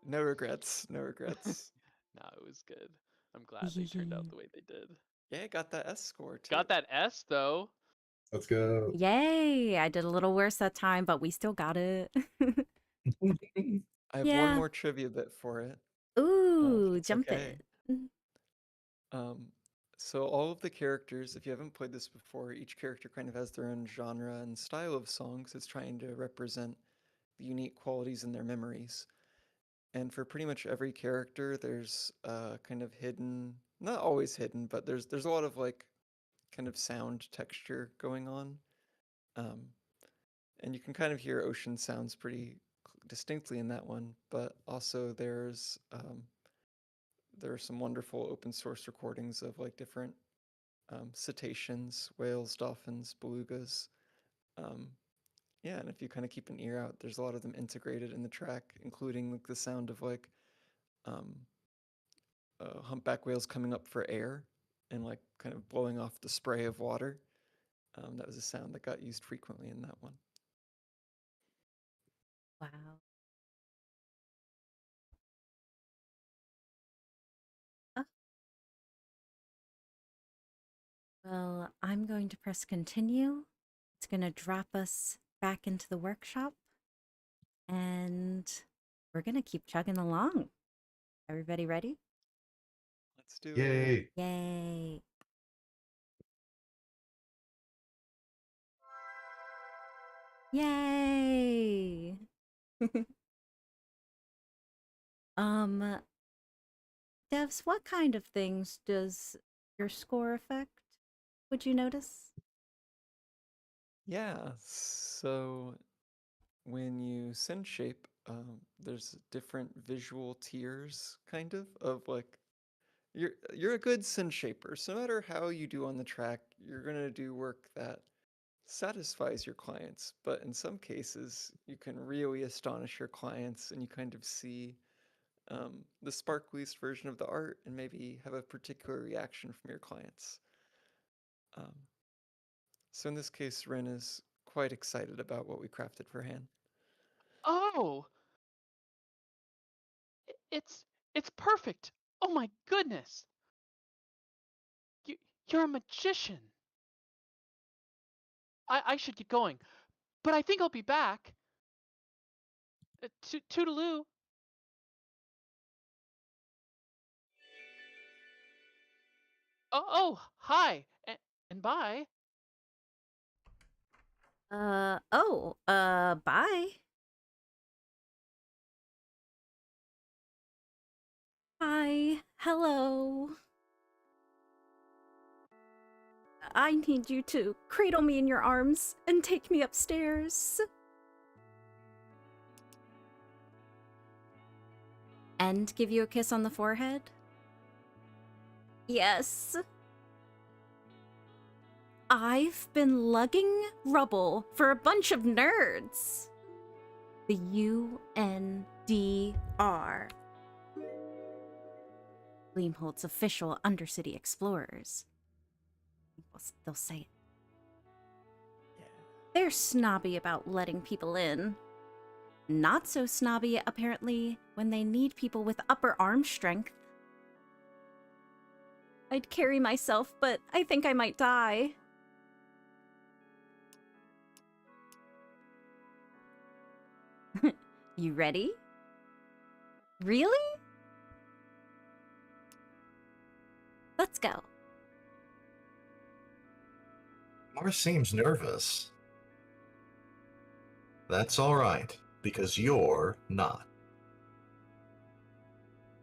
No regrets, no regrets. No, it was good. I'm glad they turned out the way they did. Yeah, got that S score too. Got that S though. Let's go. Yay! I did a little worse that time, but we still got it. I have one Yeah. more trivia bit for it. Ooh, it's jump okay. it. So all of the characters, if you haven't played this before, each character kind of has their own genre and style of songs. It's trying to represent the unique qualities in their memories. And for pretty much every character, there's kind of hidden, not always hidden, but there's a lot of like kind of sound texture going on. And you can kind of hear ocean sounds pretty distinctly in that one, but also there are some wonderful open source recordings of like different cetaceans, whales, dolphins, belugas. Yeah, and if you kind of keep an ear out, there's a lot of them integrated in the track, including like the sound of like humpback whales coming up for air and like kind of blowing off the spray of water. That was a sound that got used frequently in that one. Wow. Oh. Well, I'm going to press continue. It's going to drop us back into the workshop. And we're going to keep chugging along. Everybody ready? Let's do it. Yay. Yay. Yay. Devs, what kind of things does your score affect? Would you notice? Yeah, so when you send shape, there's different visual tiers, kind of like you're a good send shaper. So no matter how you do on the track, you're gonna do work that satisfies your clients. But in some cases, you can really astonish your clients, and you kind of see the sparkliest version of the art, and maybe have a particular reaction from your clients. So in this case, Ren is quite excited about what we crafted for Han. Oh, it's perfect. Oh my goodness. You're a magician. I should get going, but I think I'll be back. Toodaloo. Oh, hi, and bye. Bye. Hi, hello. I need you to cradle me in your arms and take me upstairs. And give you a kiss on the forehead? Yes. I've been lugging rubble for a bunch of nerds. The UNDR. Gleamholt's official Undercity Explorers. They'll say it. Yeah. They're snobby about letting people in. Not so snobby, apparently, when they need people with upper arm strength. I'd carry myself, but I think I might die. You ready? Really? Let's go. Mars seems nervous. That's all right, because you're not.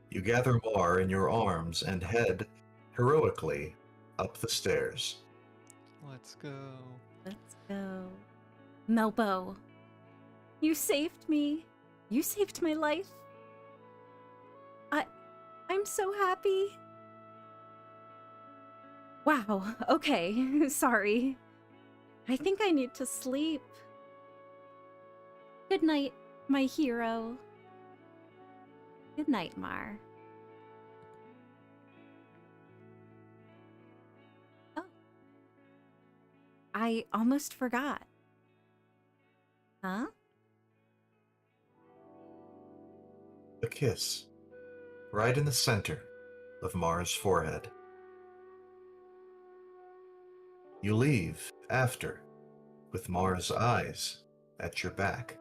You gather Mar in your arms and head heroically up the stairs. Let's go. Let's go. Melbo, you saved me. You saved my life. I'm so happy. Wow, okay, sorry. I think I need to sleep. Good night, my hero. Good night, Mar. Oh. I almost forgot. Huh? A kiss. right in the center of Mars' forehead. You leave after, with Mars' eyes at your back.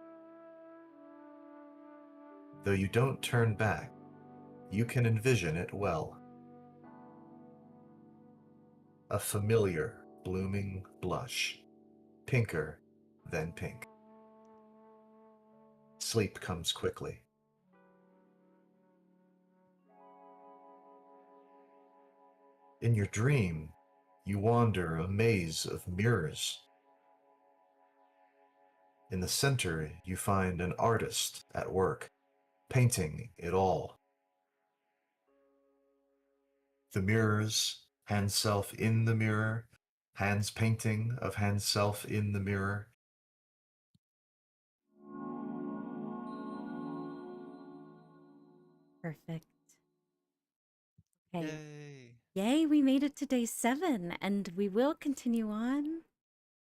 Though you don't turn back, you can envision it well. A familiar, blooming blush, pinker than pink. Sleep comes quickly. In your dream, you wander a maze of mirrors. In the center, you find an artist at work, painting it all. The mirrors, hand self in the mirror, hands painting of hand self in the mirror. Perfect. Okay. Yay! Yay, we made it to day 7, and we will continue on,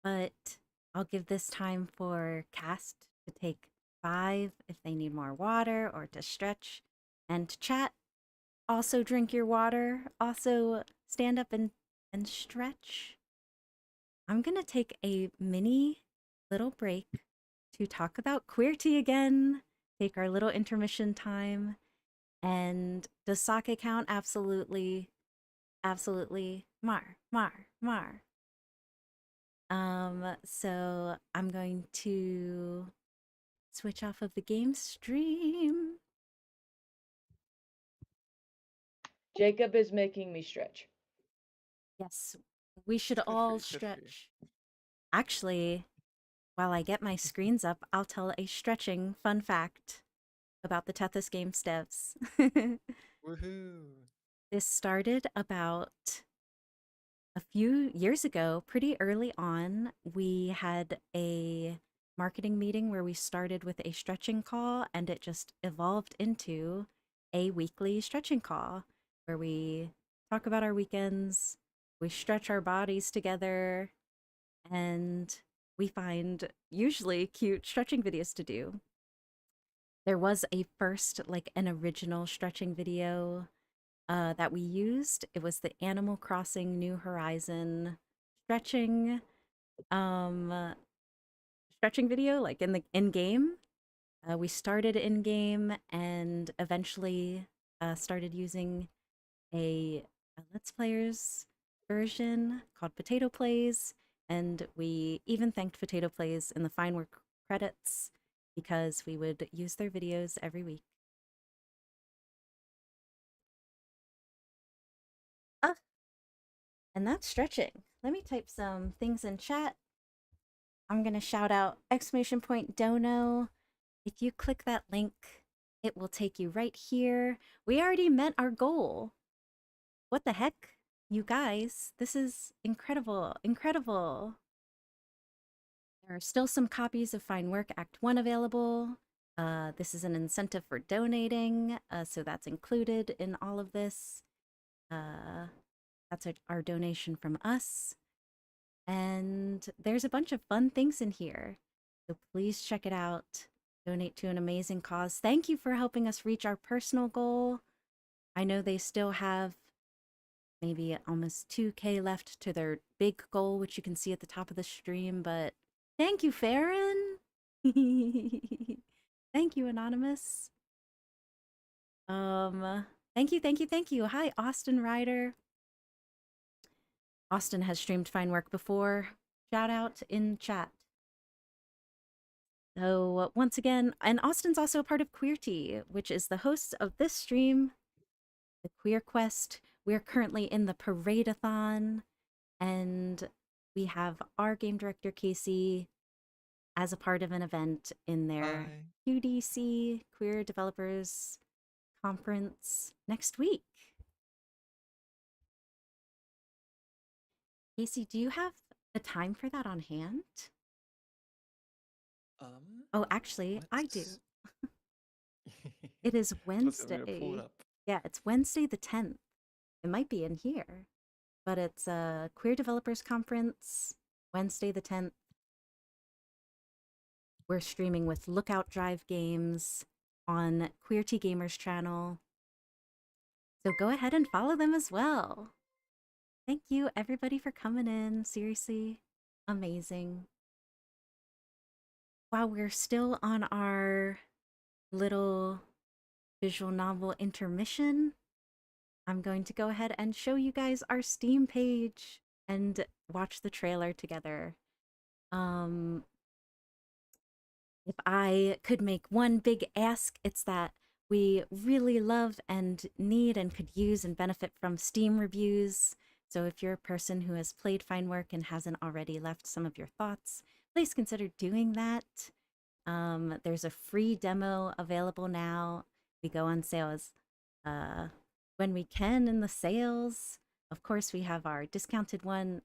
but I'll give this time for cast to take 5 if they need more water or to stretch, and chat. Also drink your water. Also stand up and stretch. I'm gonna take a mini little break to talk about Qweerty again, take our little intermission time. And does sake count? Absolutely. Absolutely. Mar. So I'm going to switch off of the game stream. Jacob is making me stretch. Yes, we should Good for all you, good for you. stretch. Actually, while I get my screens up, I'll tell a stretching fun fact about the Tethys Games devs. Woohoo! This started about a few years ago, pretty early on. We had a marketing meeting where we started with a stretching call, and it just evolved into a weekly stretching call where we talk about our weekends, we stretch our bodies together, and we find usually cute stretching videos to do. There was a first, like an original stretching video that we used. It was the Animal Crossing New Horizon stretching stretching video, like in game. We started in game and eventually started using a Let's Players version called Potato Plays, and we even thanked Potato Plays in the fine work credits because we would use their videos every week. And that's stretching. Let me type some things in chat. I'm going to shout out !Dono. If you click that link, it will take you right here. We already met our goal. What the heck? You guys, this is incredible, incredible. There are still some copies of Fine Work Act 1 available. This is an incentive for donating, so that's included in all of this. That's our donation from us. And there's a bunch of fun things in here. So please check it out. Donate to an amazing cause. Thank you for helping us reach our personal goal. I know they still have maybe almost 2K left to their big goal, which you can see at the top of the stream, but thank you, Farron. Thank you, Anonymous. Thank you. Hi, Austin Ryder. Austin has streamed Fine Work before. Shout out in chat. So once again, and Austin's also a part of Qweerty, which is the host of this stream, the Queer Quest. We're currently in the Pa-Raid-a-Thon, and we have our game director, Casey, as a part of an event in their QDC, Queer Developers Conference, next week. Casey, do you have the time for that on hand? Oh, actually, I do. It is Wednesday. Pull it up. Yeah, it's Wednesday the 10th. It might be in here, but it's a Queer Developers Conference, Wednesday the 10th. We're streaming with Lookout Drive Games on Qweerty Gamers channel. So go ahead and follow them as well. Thank you, everybody, for coming in. Seriously, amazing. While we're still on our little visual novel intermission, I'm going to go ahead and show you guys our Steam page and watch the trailer together. If I could make one big ask, it's that we really love and need and could use and benefit from Steam reviews. So if you're a person who has played Fine Work and hasn't already left some of your thoughts, please consider doing that. There's a free demo available now. We go on sales when we can in the sales. Of course, we have our discounted one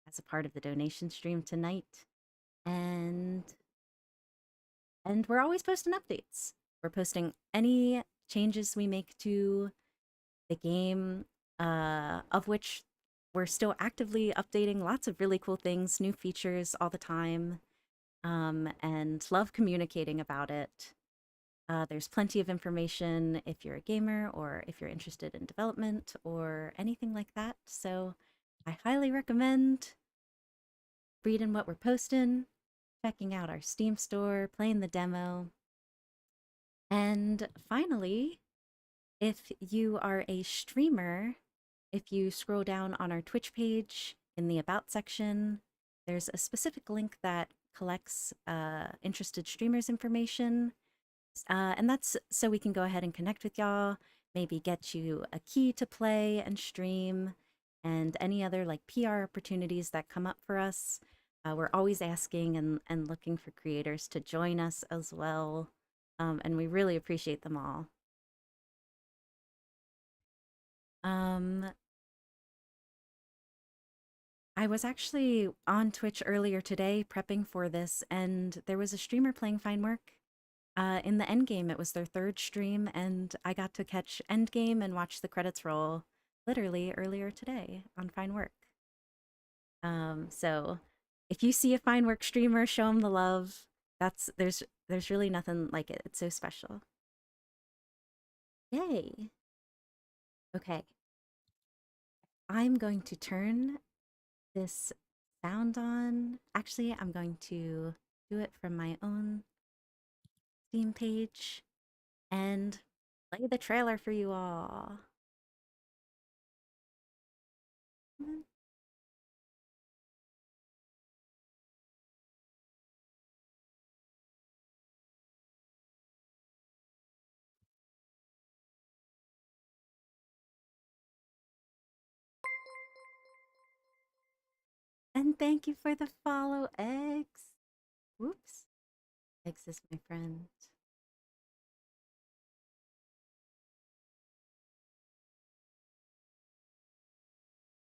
as a part of the donation stream tonight. And we're always posting updates. We're posting any changes we make to the game, of which we're still actively updating lots of really cool things, new features all the time, and love communicating about it. There's plenty of information if you're a gamer or if you're interested in development or anything like that. So I highly recommend reading what we're posting, checking out our Steam store, playing the demo. And finally, if you are a streamer, if you scroll down on our Twitch page in the About section, there's a specific link that collects interested streamers' information. And that's so we can go ahead and connect with y'all, maybe get you a key to play and stream, and any other like PR opportunities that come up for us. We're always asking and looking for creators to join us as well. And we really appreciate them all. I was actually on Twitch earlier today prepping for this, and there was a streamer playing Fine Work. In the endgame, it was their third stream, and I got to catch endgame and watch the credits roll literally earlier today on Fine Work. So if you see a Fine Work streamer, show them the love. There's really nothing like it. It's so special. Yay. Okay. I'm going to turn this sound on. Actually, I'm going to do it from my own Steam page and play the trailer for you all. And thank you for the follow, Eggs. Whoops. Eggs is my friend.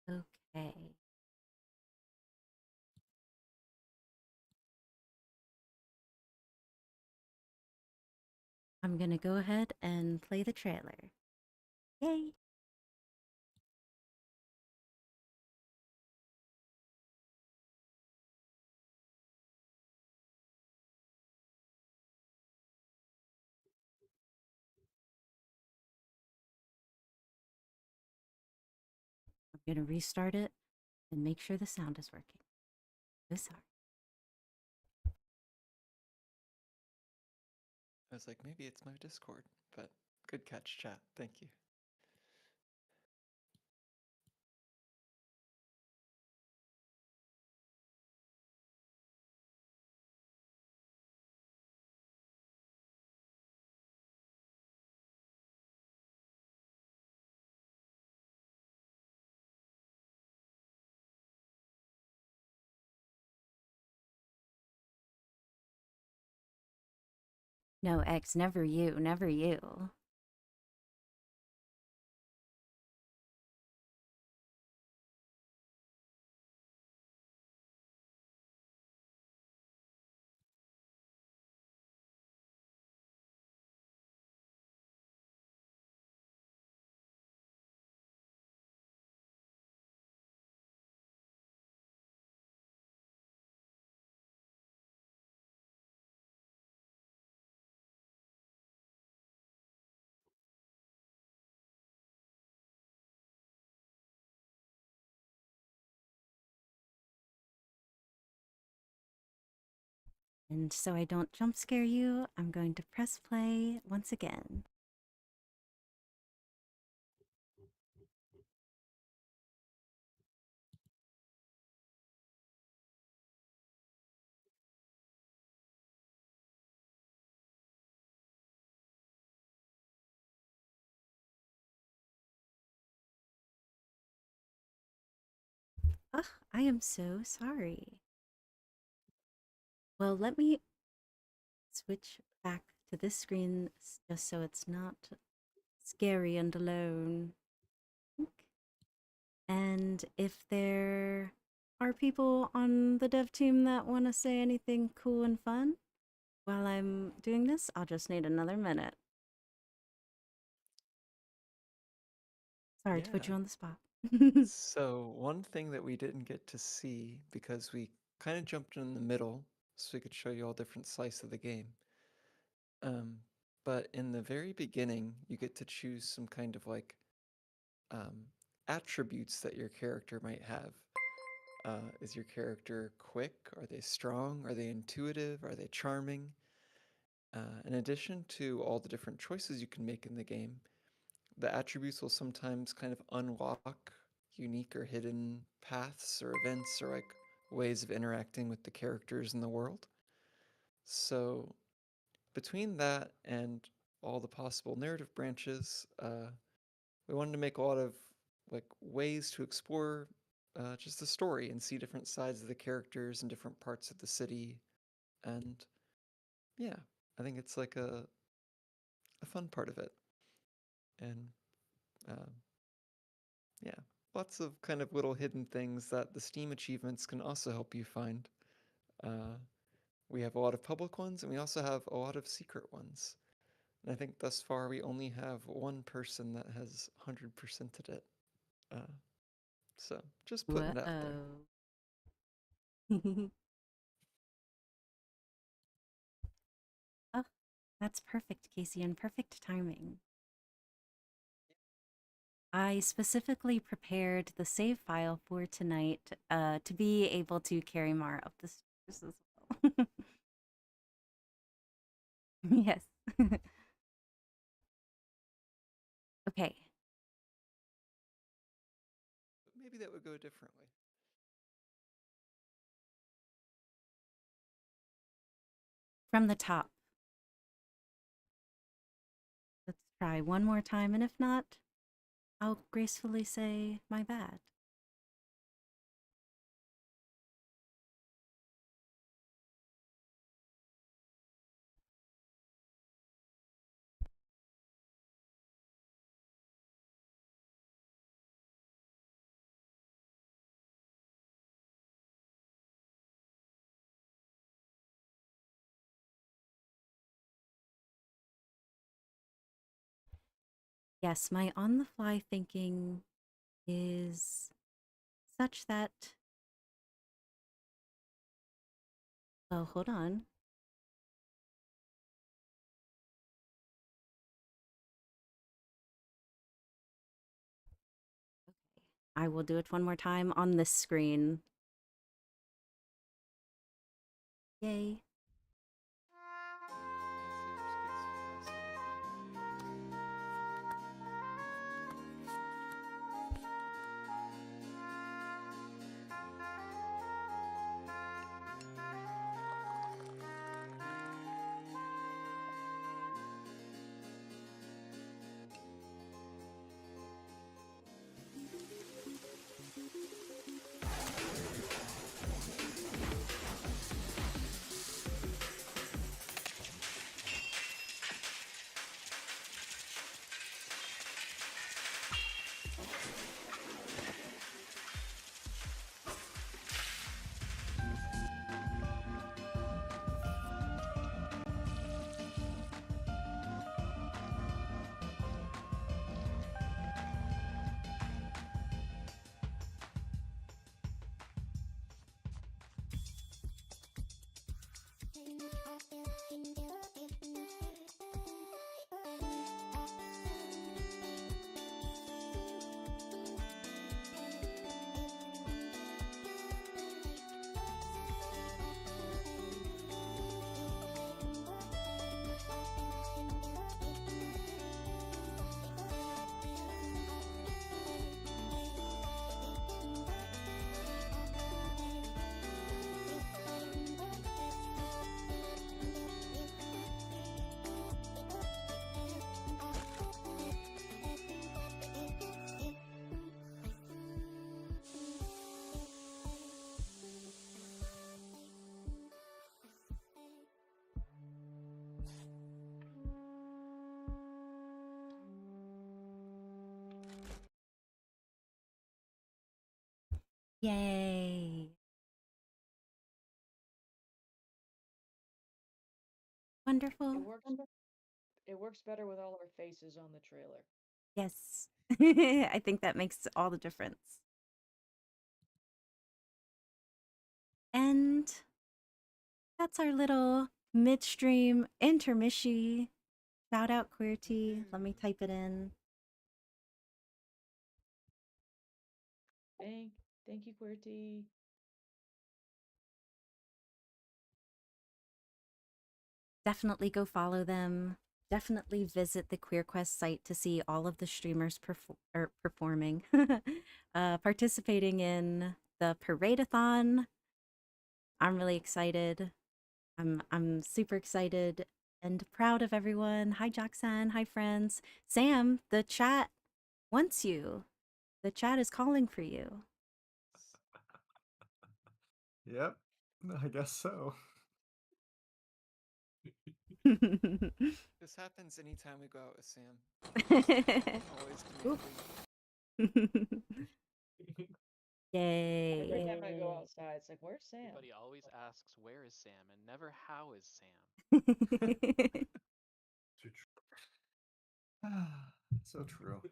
Okay. I'm gonna go ahead and play the trailer. Yay! I'm gonna restart it and make sure the sound is working. So sorry. I was like, maybe it's my Discord, but good catch, chat. Thank you. No, Eggs, never you, never you. And so I don't jump scare you, I'm going to press play once again. Ugh, I am so sorry. Well, let me switch back to this screen just so it's not scary and alone. And if there are people on the dev team that want to say anything cool and fun while I'm doing this, I'll just need another minute. Sorry to put you on the spot. So one thing that we didn't get to see because we kind of jumped in the middle so we could show you all different slices of the game. But in the very beginning, you get to choose some kind of like attributes that your character might have. Is your character quick? Are they strong? Are they intuitive? Are they charming? In addition to all the different choices you can make in the game, the attributes will sometimes kind of unlock unique or hidden paths or events or like ways of interacting with the characters in the world. So between that and all the possible narrative branches, we wanted to make a lot of like ways to explore just the story and see different sides of the characters and different parts of the city. And yeah, I think it's like a fun part of it. And um, yeah, lots of kind of little hidden things that the Steam achievements can also help you find. We have a lot of public ones, and we also have a lot of secret ones. And I think thus far we only have one person that has 100%ed it. So just putting it out there. Oh, that's perfect, Casey, and perfect timing. I specifically prepared the save file for tonight to be able to carry more of the stores as well. Yes. Okay. Maybe that would go differently. From the top. Let's try one more time, and if not, I'll gracefully say my bad. Yes, my on the fly thinking is such that. Well, hold on. I will do it one more time on this screen. Yay. Yay. Wonderful. It works better with all our faces on the trailer. Yes. I think that makes all the difference. And that's our little midstream intermission. Shout out Qweerty. Let me type it in. Thank you, Qweerty. Definitely go follow them. Definitely visit the QueerQuest site to see all of the streamers performing, participating in the Pa-Raid-a-Thon. I'm really excited. I'm super excited and proud of everyone. Hi, Jackson. Hi, friends. Sam, the chat wants you. The chat is calling for you. Yep, I guess so. This happens anytime we go out with Sam. Always Oop. Every Yay. time I go outside, it's like, where's Sam? Everybody always asks, where is Sam? And never, how is Sam? So true.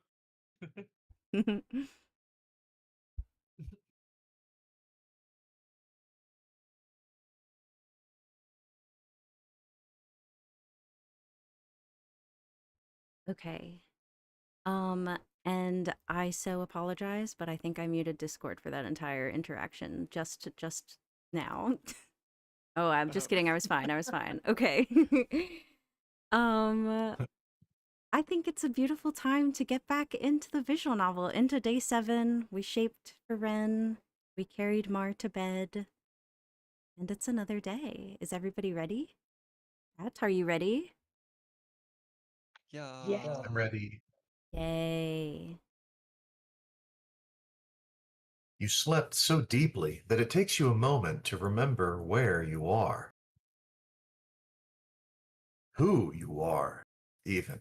Okay. And I so apologize, but I think I muted Discord for that entire interaction just now. Oh, I'm just kidding. I was fine. I was fine. Okay. I think it's a beautiful time to get back into the visual novel, into day 7. We shaped for Ren. We carried Mar to bed. And it's another day. Is everybody ready? Matt, are you ready? Yeah. I'm ready. Yay. You slept so deeply that it takes you a moment to remember where you are. Who you are, even.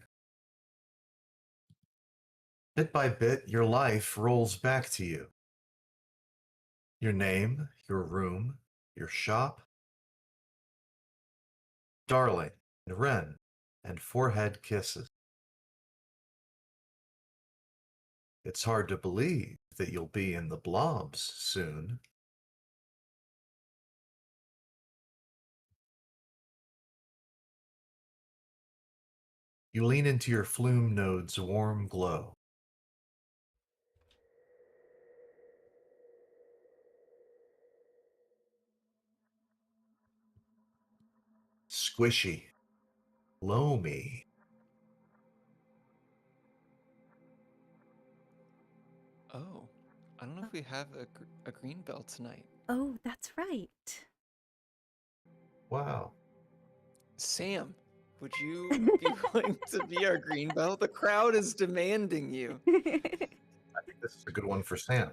Bit by bit, your life rolls back to you. Your name, your room, your shop. Darling, and Ren, and forehead kisses. It's hard to believe that you'll be in the blobs soon. You lean into your flume node's warm glow. Squishy. Loamy. Oh, I don't know if we have a green bell tonight. Oh, that's right. Wow. Sam, would you be willing to be our green bell? The crowd is demanding you. I think this is a good one for Sam.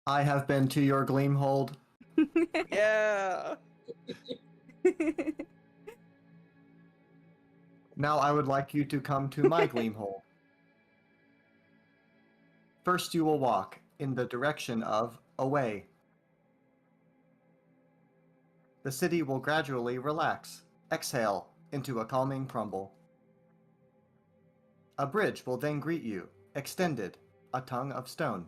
I have been to your Gleamhold. Yeah. Now I would like you to come to my Gleamhold. First you will walk in the direction of away. The city will gradually relax, exhale into a calming crumble. A bridge will then greet you, extended, a tongue of stone.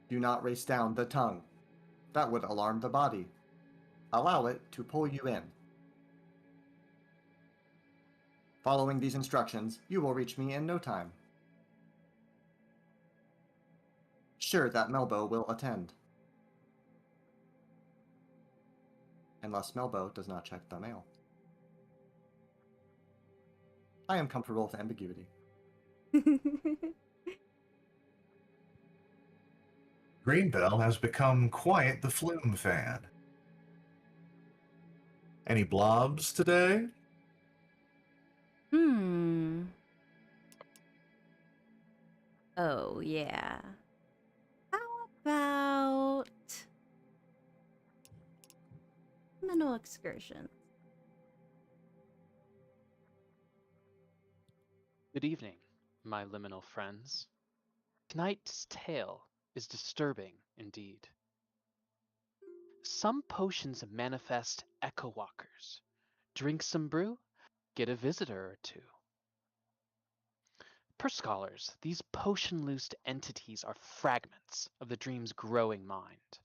Do not race down the tongue. That would alarm the body. Allow it to pull you in. Following these instructions, you will reach me in no time. Sure that Melbo will attend. Unless Melbo does not check the mail. I am comfortable with ambiguity. Greenbell has become quite the flume fan. Any blobs today? Oh, yeah. How about liminal excursion? Good evening, my liminal friends. Tonight's tale is disturbing indeed. Some potions manifest echo walkers. Drink some brew, get a visitor or two. Per scholars, these potion-loosed entities are fragments of the dream's growing mind.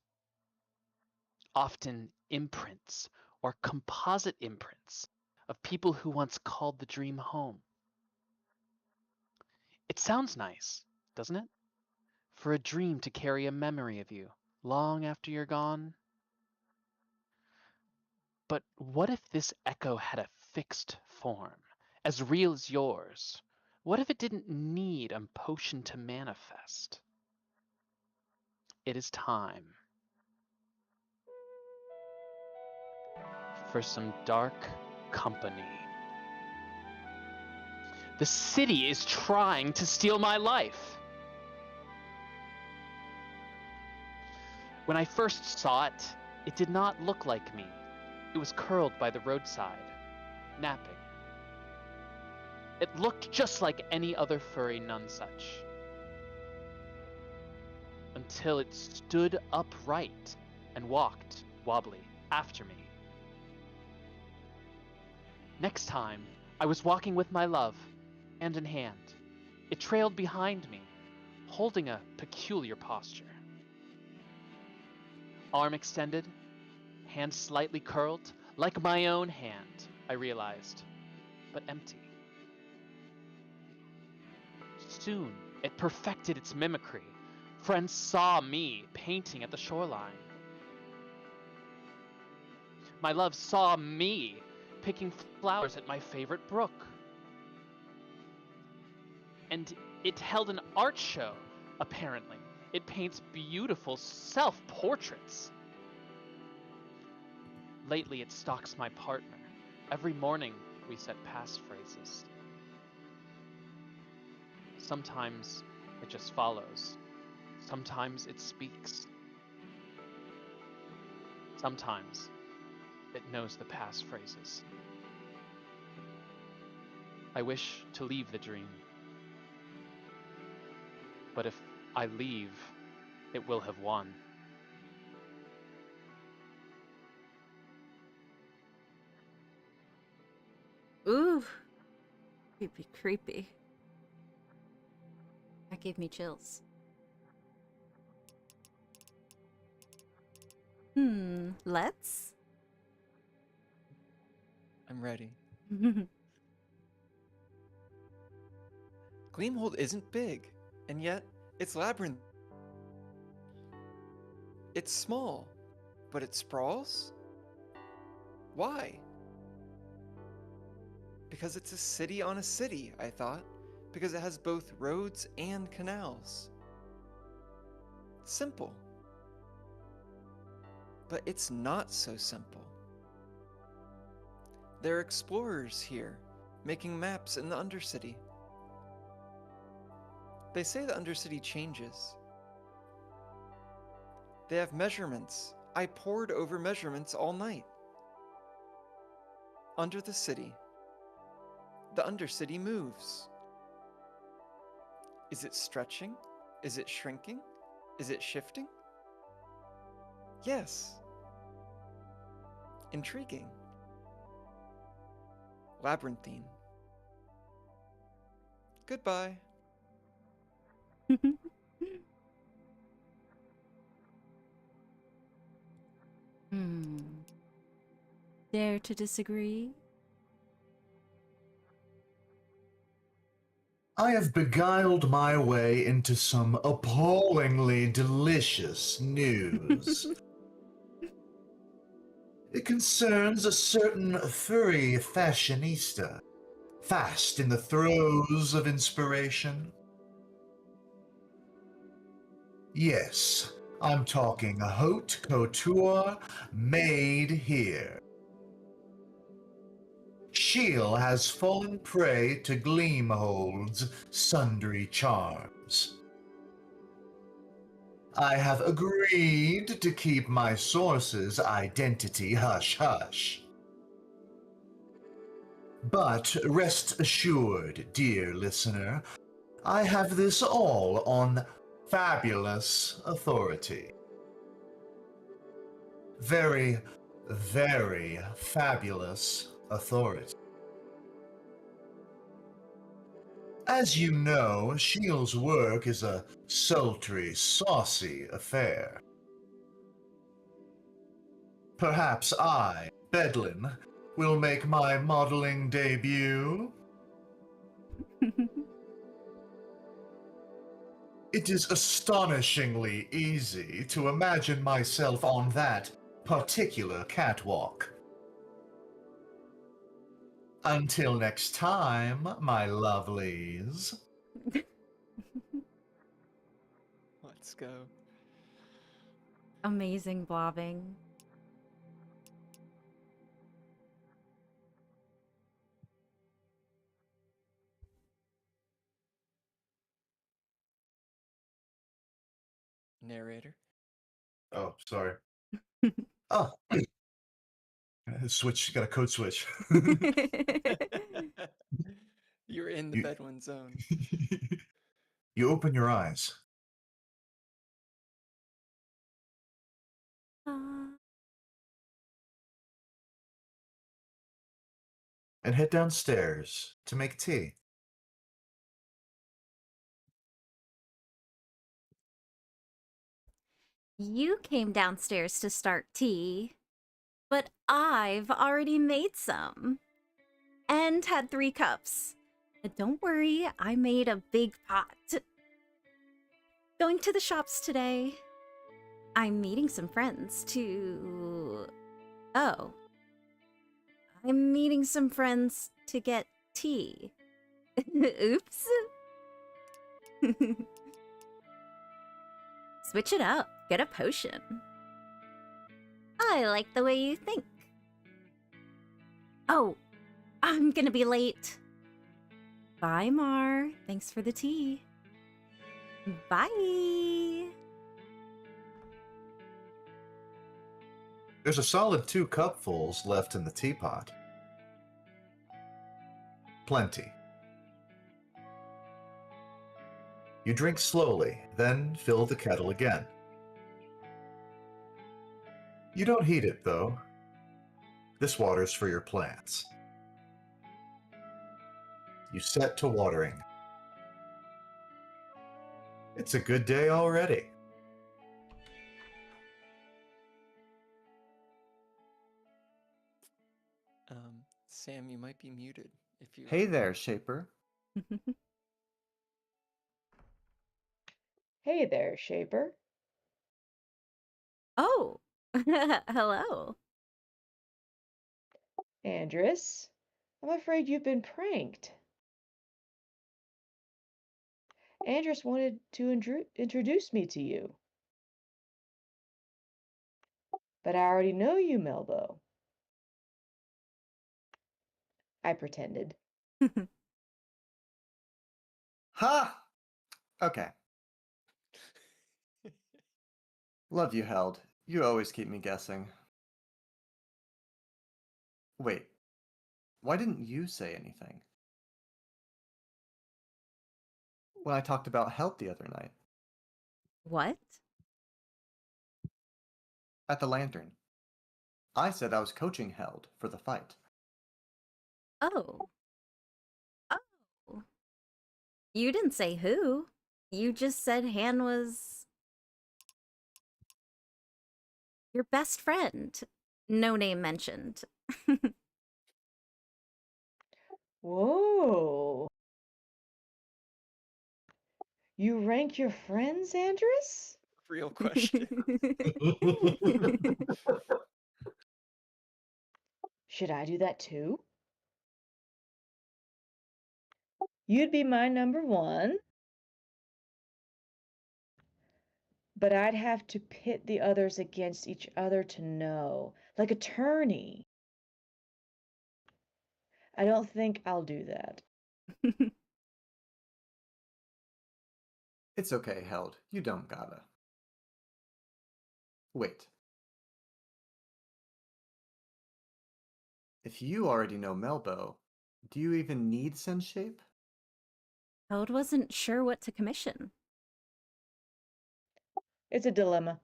Often imprints or composite imprints of people who once called the dream home. It sounds nice, doesn't it? For a dream to carry a memory of you long after you're gone. But what if this echo had a fixed form, as real as yours? What if it didn't need a potion to manifest? It is time for some dark company. The city is trying to steal my life. When I first saw it, it did not look like me. It was curled by the roadside, napping. It looked just like any other furry nonesuch. Until it stood upright and walked, wobbly, after me. Next time, I was walking with my love, hand in hand. It trailed behind me, holding a peculiar posture. Arm extended, hand slightly curled, like my own hand, I realized, but empty. Soon, it perfected its mimicry. Friends saw me painting at the shoreline. My love saw me picking flowers at my favorite brook. And it held an art show, apparently. It paints beautiful self-portraits. Lately, it stalks my partner. Every morning, we set passphrases. Sometimes it just follows. Sometimes it speaks. Sometimes it knows the passphrases. I wish to leave the dream. But if I leave, it will have won. Ooh. Creepy, creepy. That gave me chills. Let's? I'm ready. Gleamhold isn't big, and yet it's labyrinth. It's small, but it sprawls? Why? Because it's a city on a city, I thought. Because it has both roads and canals. Simple. But it's not so simple. There are explorers here, making maps in the Undercity. They say the Undercity changes. They have measurements. I pored over measurements all night. Under the city, the Undercity moves. Is it stretching? Is it shrinking? Is it shifting? Yes. Intriguing. Labyrinthine. Goodbye. Dare to disagree? I have beguiled my way into some appallingly delicious news. It concerns a certain furry fashionista, fast in the throes of inspiration. Yes, I'm talking haute couture made here. Sheil has fallen prey to Gleamhold's sundry charms. I have agreed to keep my source's identity hush-hush. But rest assured, dear listener, I have this all on fabulous authority. Very, very fabulous authority. As you know, Shield's work is a sultry, saucy affair. Perhaps I, Bedlin, will make my modeling debut. It is astonishingly easy to imagine myself on that particular catwalk. Until next time, my lovelies. Let's go. Amazing blobbing. Narrator. Oh, sorry. Oh. Switch, got a code switch. You're in the You- Bedouin zone. You open your eyes. And head downstairs to make tea. You came downstairs to start tea, but I've already made some. And had 3 cups. But don't worry, I made a big pot. Going to the shops today. I'm meeting some friends to... Oh. I'm meeting some friends to get tea. Oops. Switch it up. Get a potion. I like the way you think. Oh, I'm gonna be late. Bye, Mar. Thanks for the tea. Bye. There's a solid 2 cupfuls left in the teapot. Plenty. You drink slowly, then fill the kettle again. You don't heat it, though. This water's for your plants. You set to watering. It's a good day already. Sam, you might be muted if you. Hey there, Shaper. Hey there, Shaper. Oh, hello. Andress, I'm afraid you've been pranked. Andress wanted to introduce me to you. But I already know you, Melbo. I pretended. Ha! Okay. Love you, Held. You always keep me guessing. Wait. Why didn't you say anything? When I talked about Held the other night. What? At the Lantern. I said I was coaching Held for the fight. Oh. Oh. You didn't say who. You just said Han was your best friend. No name mentioned. Whoa. You rank your friends, Andress? Real question. Should I do that too? You'd be my number 1. But I'd have to pit the others against each other to know, like a tourney. I don't think I'll do that. It's okay, Held. You don't gotta. Wait. If you already know Melbo, do you even need Sense Shape? Toad wasn't sure what to commission. It's a dilemma.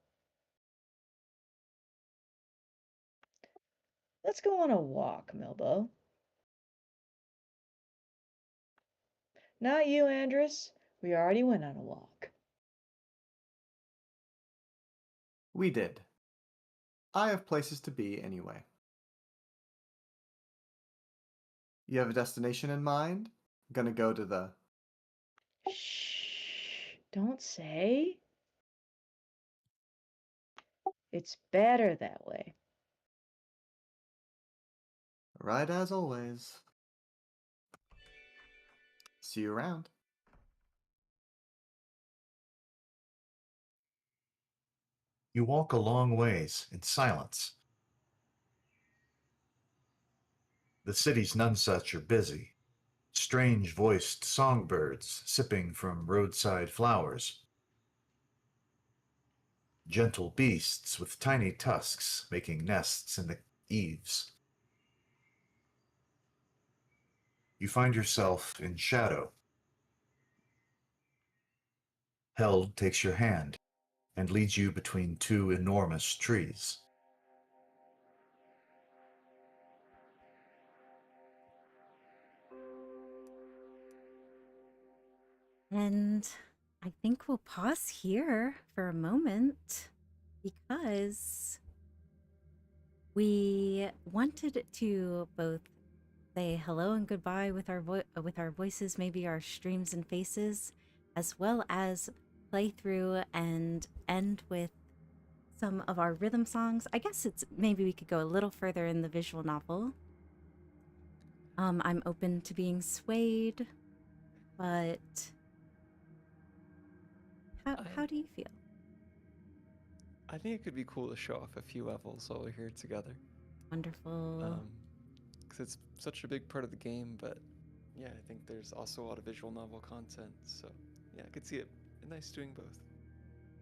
Let's go on a walk, Milbo. Not you, Andrus. We already went on a walk. We did. I have places to be anyway. You have a destination in mind? Gonna go to the... Shh. Don't say. It's better that way. Right as always. See you around. You walk a long ways in silence. The city's nonesuch are busy, strange-voiced songbirds sipping from roadside flowers. Gentle beasts with tiny tusks making nests in the eaves. You find yourself in shadow. Held takes your hand and leads you between two enormous trees. And I think we'll pause here for a moment because we wanted to both say hello and goodbye with our voices, maybe our streams and faces, as well as play through and end with some of our rhythm songs. I guess it's maybe we could go a little further in the visual novel. I'm open to being swayed, but how do you feel? I think it could be cool to show off a few levels while we're here together. Wonderful. Because it's such a big part of the game, but yeah, I think there's also a lot of visual novel content, so yeah, I could see it nice doing both.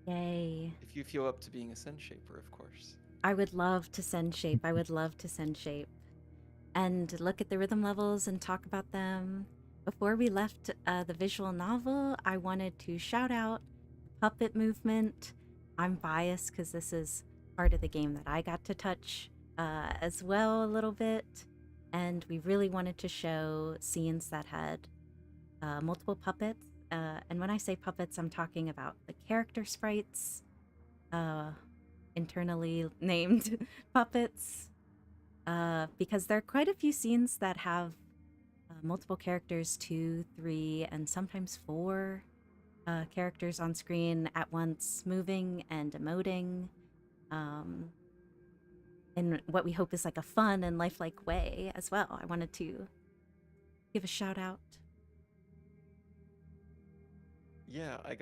Yay. If you feel up to being a Sen Shaper, of course. I would love to send shape. I would love to send shape. And look at the rhythm levels and talk about them. Before we left the visual novel, I wanted to shout out puppet movement. I'm biased because this is part of the game that I got to touch as well a little bit. And we really wanted to show scenes that had multiple puppets. And when I say puppets, I'm talking about the character sprites, internally named puppets, because there are quite a few scenes that have multiple characters, 2, 3, and sometimes 4 characters on screen at once, moving and emoting in what we hope is like a fun and lifelike way as well. I wanted to give a shout out. Yeah, I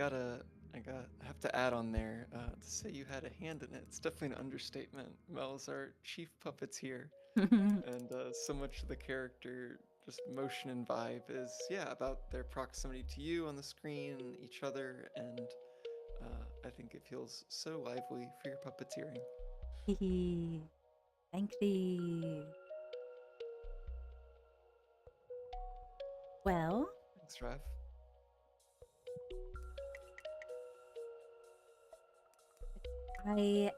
have to add on there to say you had a hand in it. It's definitely an understatement. Mel's our chief puppeteer, and so much of the character just motion and vibe is about their proximity to you on the screen, each other, and I think it feels so lively for your puppeteering. Thank thee. Well, Thanks, Rev. I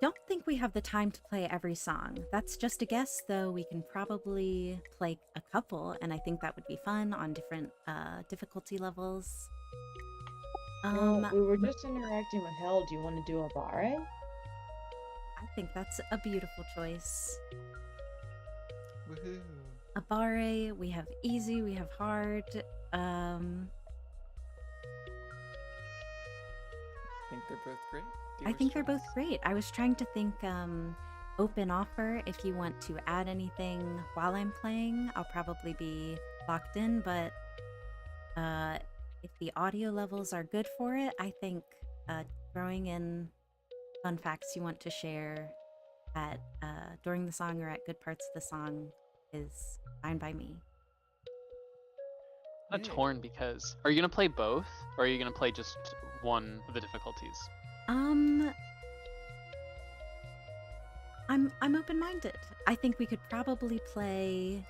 don't think we have the time to play every song. That's just a guess, though we can probably play a couple, and I think that would be fun on different difficulty levels. Well, we were just interacting with Hell. Do you want to do a bare? I think that's a beautiful choice. Woohoo! A bare, we have easy, we have hard. I think they're both great. I think they're both great. I was trying to think open offer if you want to add anything while I'm playing. I'll probably be locked in, but if the audio levels are good for it, I think throwing in fun facts you want to share at during the song or at good parts of the song is fine by me. I'm torn because are you gonna play both or are you gonna play just one of the difficulties? I'm open-minded. I think we could probably play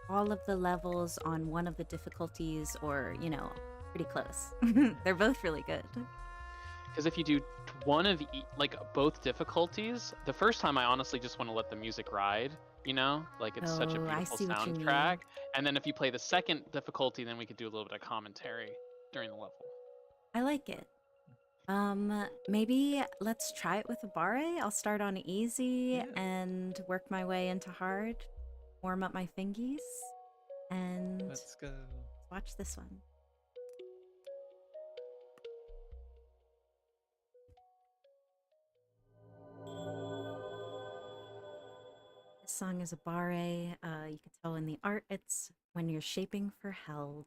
all of the levels on one of the difficulties, or pretty close. They're both really good. Because if you do one of like both difficulties, the first time I honestly just want to let the music ride, you know, like it's such a Oh, I beautiful see what you mean. soundtrack. And then if you play the second difficulty, then we could do a little bit of commentary during the level. I like it. Maybe let's try it with a Bare. I'll start on easy Yeah. and work my way into hard. Warm up my fingies. And Let's go. watch this one. This song is a Bare. You can tell in the art it's when you're shaping for Held.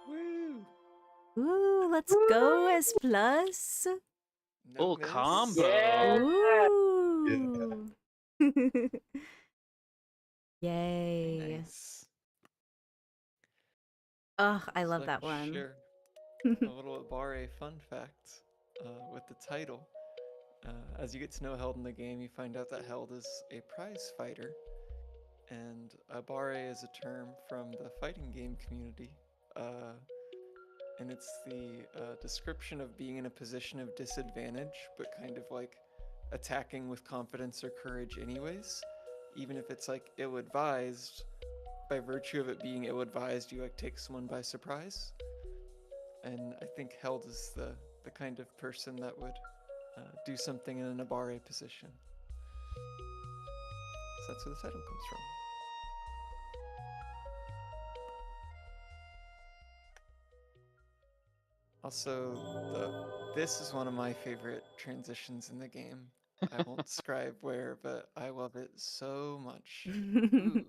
Woo! Ooh, let's go as plus. No Full miss. combo. Yeah. Ooh. Yay. Nice. Oh, I So love let that me one. share a little Bare fun fact with the title. As you get to know Held in the game, you find out that Held is a prize fighter, and a Bare is a term from the fighting game community, and it's the description of being in a position of disadvantage, but kind of like attacking with confidence or courage anyways, even if it's like ill-advised. By virtue of it being ill-advised, you like take someone by surprise. And I think Held is the kind of person that would do something in an Abare position. So that's where the title comes from. Also, this is one of my favorite transitions in the game. I won't describe where, but I love it so much. Ooh.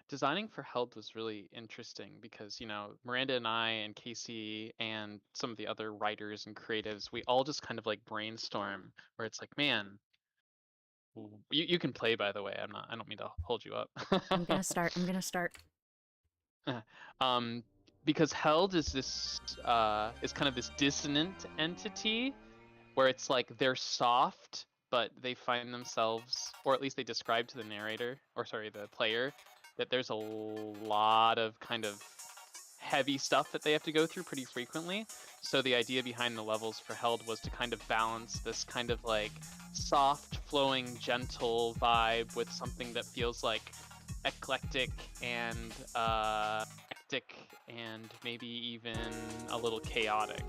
Designing for Held was really interesting because, you know, Miranda and I and Casey and some of the other writers and creatives, we all just kind of like brainstorm where it's like, man, you can play, by the way. I don't mean to hold you up. I'm gonna start. um, because Held is this is kind of this dissonant entity where it's like they're soft, but they find themselves, or at least they describe to the narrator, or sorry, the player, that there's a lot of kind of heavy stuff that they have to go through pretty frequently. So the idea behind the levels for Held was to kind of balance this kind of like soft, flowing, gentle vibe with something that feels like eclectic and hectic and maybe even a little chaotic.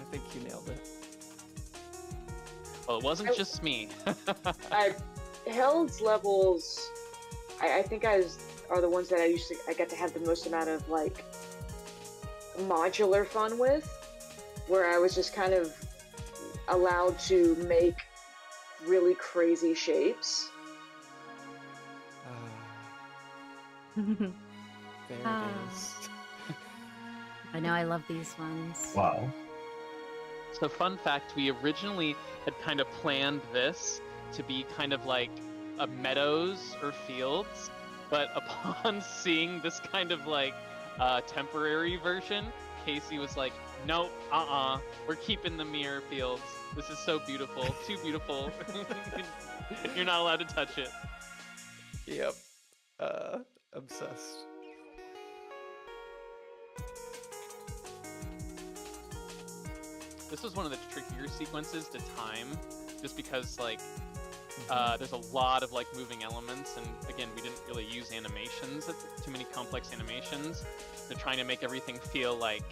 I think you nailed it. Well, it wasn't just me. Held's levels, I think are the ones that I got to have the most amount of like modular fun with, where I was just kind of allowed to make really crazy shapes. There it is. I know, I love these ones. Wow. So fun fact, we originally had kind of planned this to be kind of like a meadows or fields, but upon seeing this kind of like temporary version, Casey was like, nope, we're keeping the mirror fields. This is so beautiful, too beautiful. You're not allowed to touch it. Yep. Obsessed. This was one of the trickier sequences to time, just because like there's a lot of like moving elements, and again, we didn't really use animations, too many complex animations. They're trying to make everything feel like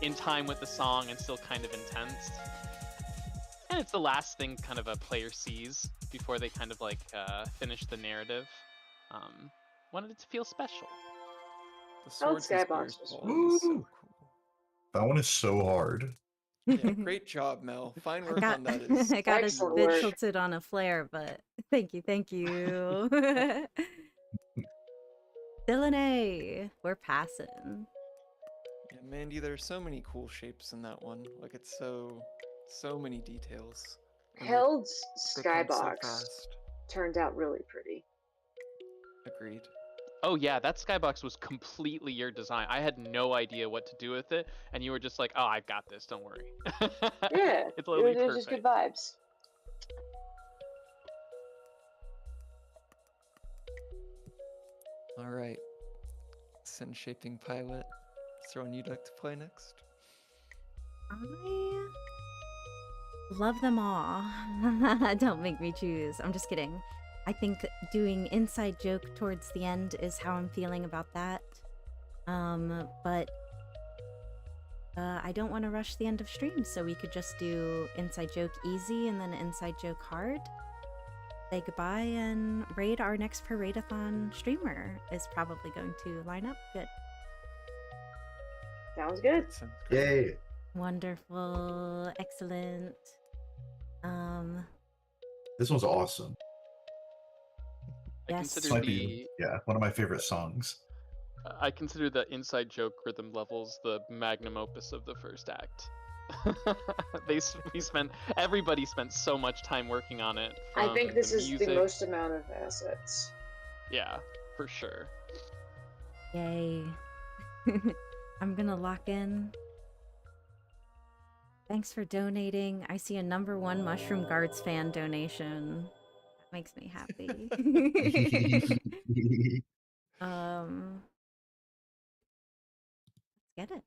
in time with the song and still kind of intense. And it's the last thing kind of a player sees before they kind of like finish the narrative. Wanted it to feel special. The swords and Skybox spears was ball is so Ooh. cool. That one is so hard. Yeah, great job, Mel. Fine work on that. Is I got a excellent bit work. tilted on a flare, but thank you. Dylan, we're passing. Yeah, Mandy, there are so many cool shapes in that one. Like, it's so many details. And Held's they come so skybox fast. turned out really pretty. Agreed. Oh yeah, that skybox was completely your design. I had no idea what to do with it, and you were just like, "Oh, I've got this. Don't worry." Yeah, it's literally it was just good perfect. vibes. All right. Sin Shaping Pilot. Is there one you'd like to play next? I love them all. Don't make me choose. I'm just kidding. I think doing inside joke towards the end is how I'm feeling about that. But I don't want to rush the end of stream, so we could just do inside joke easy and then inside joke hard. Say goodbye and raid our next Pa-Raid-a-Thon streamer is probably going to line up good. Sounds good. Sounds great. Yay. Wonderful, excellent. This one's awesome. I Yes. This consider might be, one of my favorite songs. I consider the inside joke rhythm levels the magnum opus of the first act. Everybody spent so much time working on it. I think from this the is music. the most amount of assets. Yeah, for sure. Yay. I'm gonna lock in. Thanks for donating. I see a #1 Mushroom Guards fan donation. That makes me happy. Let's get it.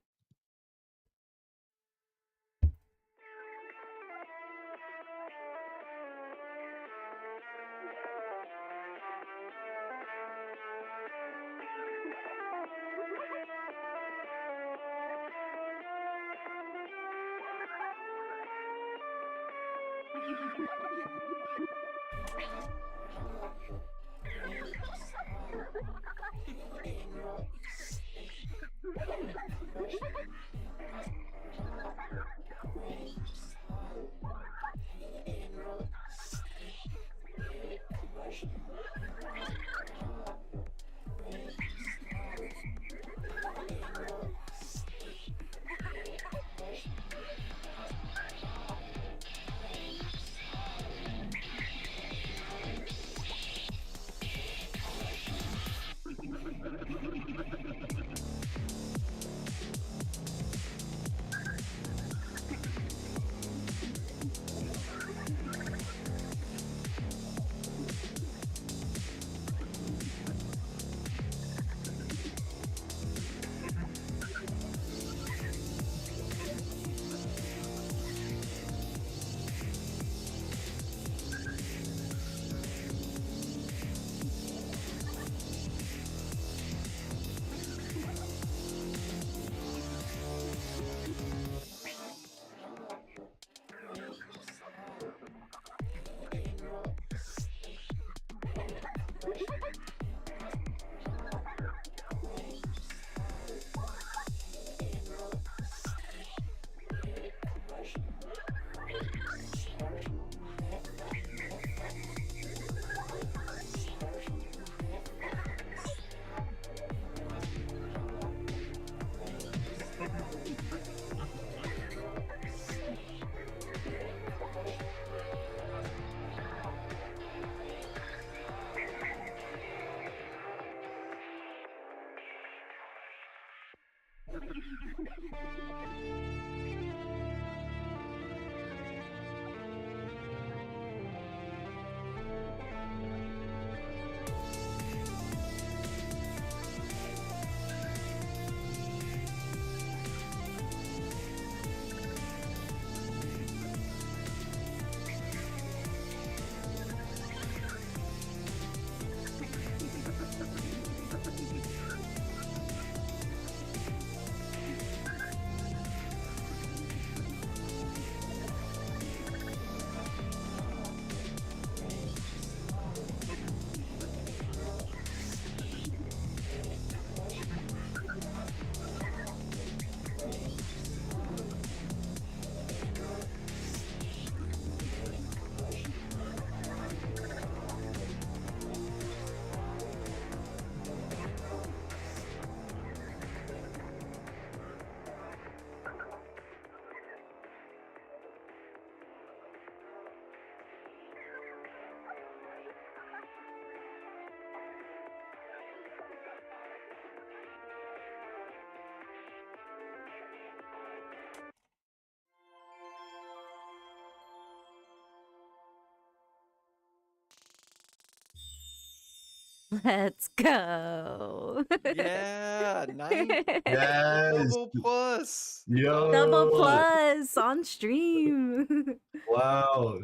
Let's go. Yeah, 9 Yes. double plus. Yo. Double plus on stream. Wow.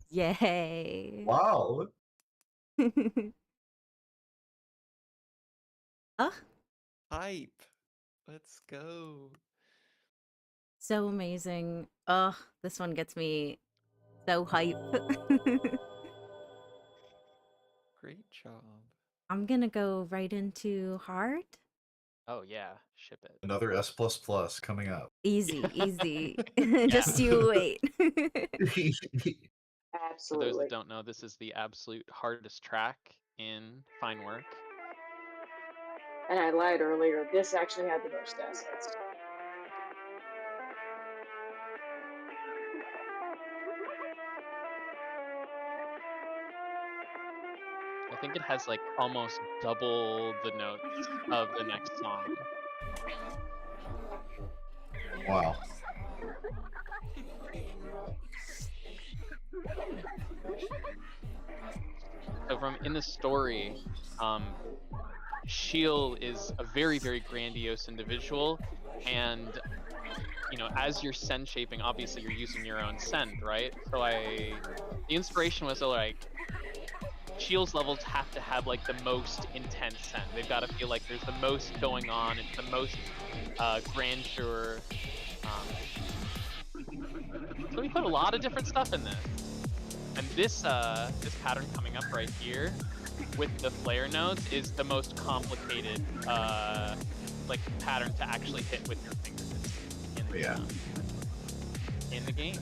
Yay. Wow. Oh, Hype. Let's go. so amazing. Oh, this one gets me so hype. Great job. I'm gonna go right into hard. Oh yeah, ship it. Another S++ coming up. Easy, easy. Yeah. Just you wait. For those Absolutely. that don't know, this is the absolute hardest track in Fine Work. And I lied earlier. This actually had the most assets. I think it has like almost double the notes of the next song. Wow. So from in the story, Shiel is a very, very grandiose individual, and you know, as you're send shaping, obviously you're using your own send, right? So the inspiration was like, Shiel's levels have to have like the most intense send. They've got to feel like there's the most going on. It's the most grandeur. So we put a lot of different stuff in this. And this this pattern coming up right here with the flare nodes is the most complicated like pattern to actually hit with your fingers in the game.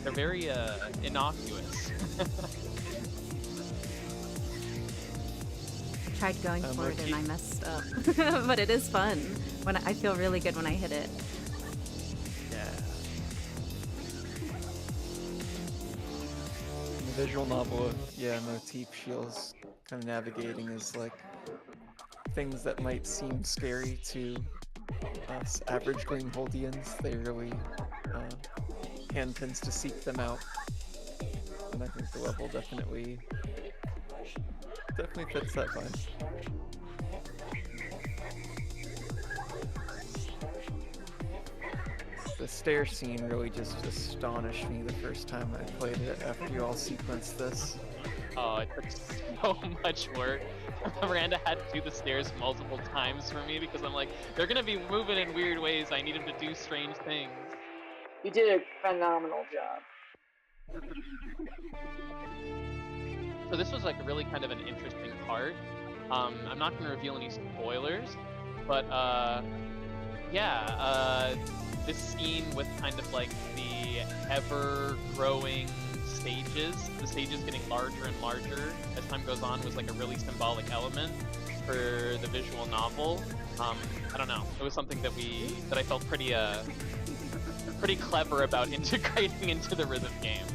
They're very innocuous. Tried going for it and I messed up. But it is fun. When I feel really good when I hit it. Yeah. In the visual novel, motif Shiel's kind of navigating is like things that might seem scary to us average Greenholdians. They really hand tends to seek them out, and I think the level definitely fits that vibe. The stair scene really just astonished me the first time I played it after you all sequenced this. Oh, it took so much work. Miranda had to do the stairs multiple times for me because I'm like, they're gonna be moving in weird ways. I need them to do strange things. You did a phenomenal job. So this was like really kind of an interesting part. I'm not gonna reveal any spoilers, but this scene with kind of like the ever-growing stages, the stages getting larger and larger as time goes on, was like a really symbolic element for the visual novel. I don't know, it was something that I felt pretty clever about integrating into the rhythm game.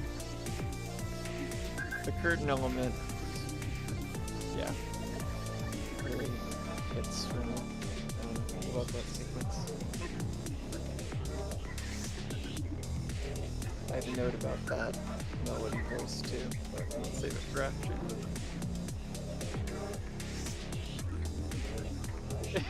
The curtain element, really hits for me. I love that sequence. I have a note about that melody voice too, but we'll save it for after.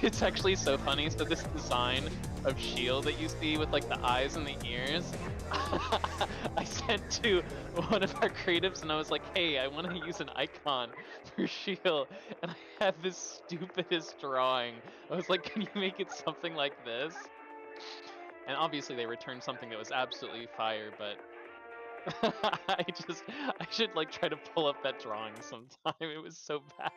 It's actually so funny. So this design of Shield that you see with like the eyes and the ears, I sent to one of our creatives and I was like, hey, I want to use an icon for Shield, and I had this stupidest drawing. I was like, can you make it something like this? And obviously they returned something that was absolutely fire, but I should like try to pull up that drawing sometime. It was so bad.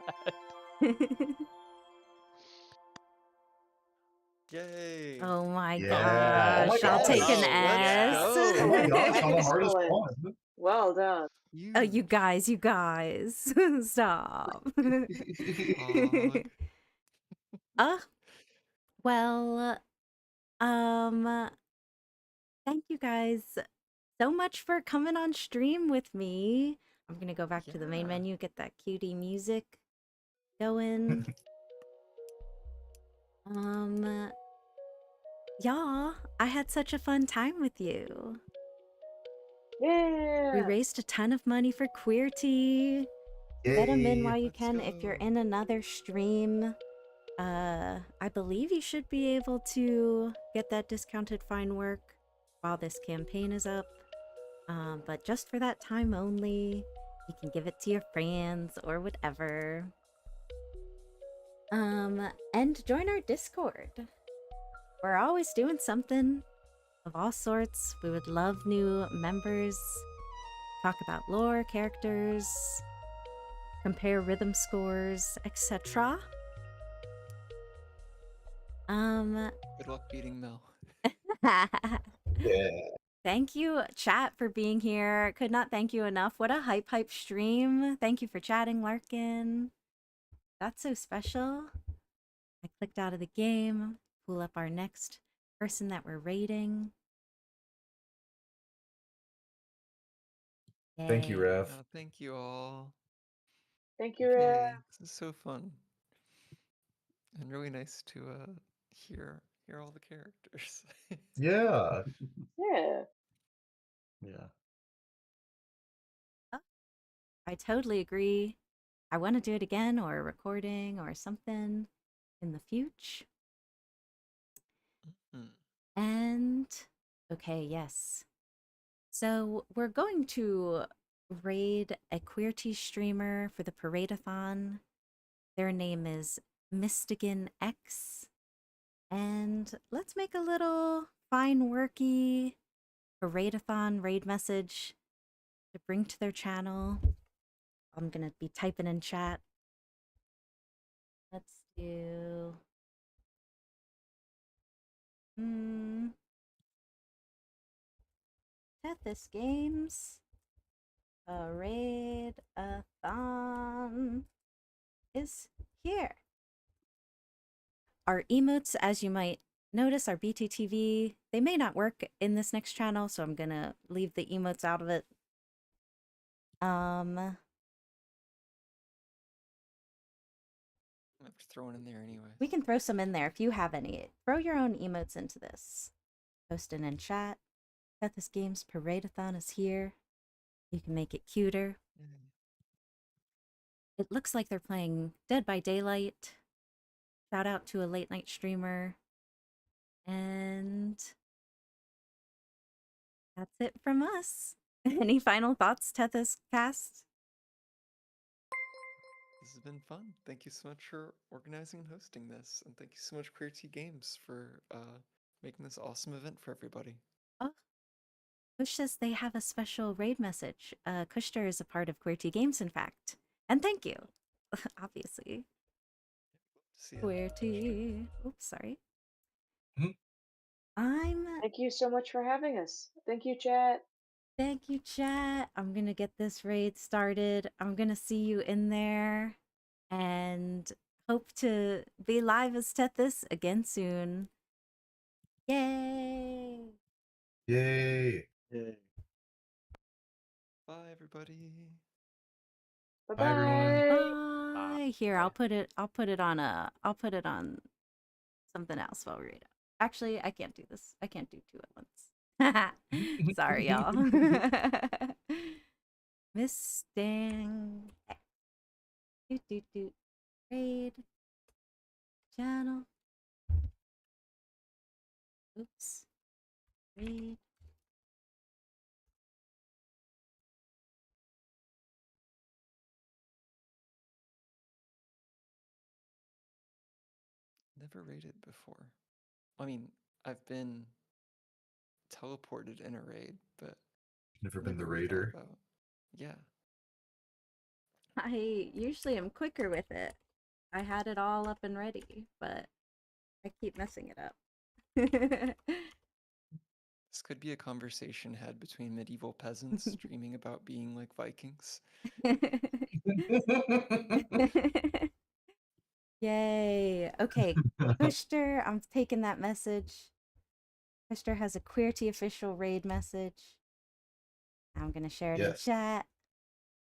Yay! Oh my Yeah. gosh, Oh my I'll take gosh. an S. Oh my gosh, I'm the hardest Excellent. one. Well done. Oh, you guys, stop. Well, thank you guys so much for coming on stream with me. I'm gonna go back to the main menu, get that cutie music going. Yeah, I had such a fun time with you. Yeah. We raised a ton of money for Qweerty. Get them in Yay. while you Let's can. If you're go. in another stream, I believe you should be able to get that discounted fine work while this campaign is up. But just for that time only, you can give it to your friends or whatever. And join our Discord. We're always doing something of all sorts. We would love new members. Talk about lore, characters, compare rhythm scores, etc. Good luck beating Mel. Yeah. Thank you, chat, for being here. Could not thank you enough. What a hype stream. Thank you for chatting, Larkin. That's so special. I clicked out of the game. Pull up our next person that we're rating. Thank you, Yay. Rev. Oh, thank you all. Thank you, Rev. Yay. This is so fun. And really nice to hear all the characters. Yeah. Yeah. Yeah. I totally agree. I want to do it again, or a recording or something in the future. Mm. And okay, yes. So we're going to raid a Qweerty streamer for the Pa-Raid-a-Thon. Their name is Mystigan X. And let's make a little fine worky Pa-Raid-a-Thon raid message to bring to their channel. I'm gonna be typing in chat. Let's do Tethys Games Pa-Raid-a-Thon is here. Our emotes, as you might notice, are BTTV. They may not work in this next channel, so I'm gonna leave the emotes out of it. I'm just throwing in there anyway. We can throw some in there if you have any. Throw your own emotes into this. Posting in chat. Tethys Games Pa-Raid-a-Thon is here. You can make it cuter. It looks like they're playing Dead by Daylight. Shout out to a late night streamer. And that's it from us. Any final thoughts, Tethys Cast? This has been fun. Thank you so much for organizing and hosting this. And thank you so much, Qweerty Games, for making this awesome event for everybody. Oh, Kush says they have a special raid message. Kushter is a part of Qweerty Games, in fact. And thank you, obviously. See ya. Qweerty. Oops, sorry. Mhm. Thank you so much for having us. Thank you, chat. Thank you, chat. I'm gonna get this raid started. I'm gonna see you in there. And hope to be live as Tethys again soon. Yay! Yay. Yay. Bye, everybody. Bye Bye, everyone. Bye. Here, I'll put it on something else while we read it. Actually, I can't do this. I can't do two at once. Sorry, y'all. Miss Sting. Raid. Channel. Oops. Raid. Never raided before. I mean, I've been teleported in a raid, but Never been the really thought raider. about. Yeah. I usually am quicker with it. I had it all up and ready, but I keep messing it up. This could be a conversation had between medieval peasants dreaming about being like Vikings. Yay. Okay, Kushter, I'm taking that message. Kushter has a Qweerty official raid message. I'm going to share it in Yes. chat.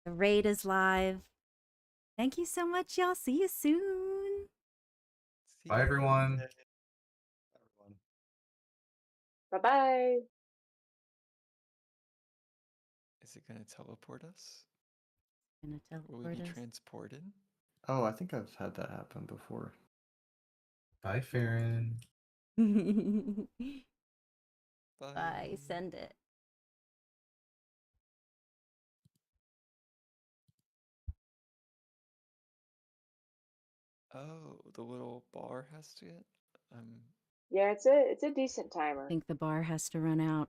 The raid is live. Thank you so much, y'all. See you soon. See Bye, ya. everyone. Everyone. Bye bye. Is it gonna teleport us? Gonna Will we teleport be us. transported? Oh, I think I've had that happen before. Bye, Farron. Bye, send it. Oh, the little bar has to get. Yeah, it's a decent I timer. think the bar has to run out.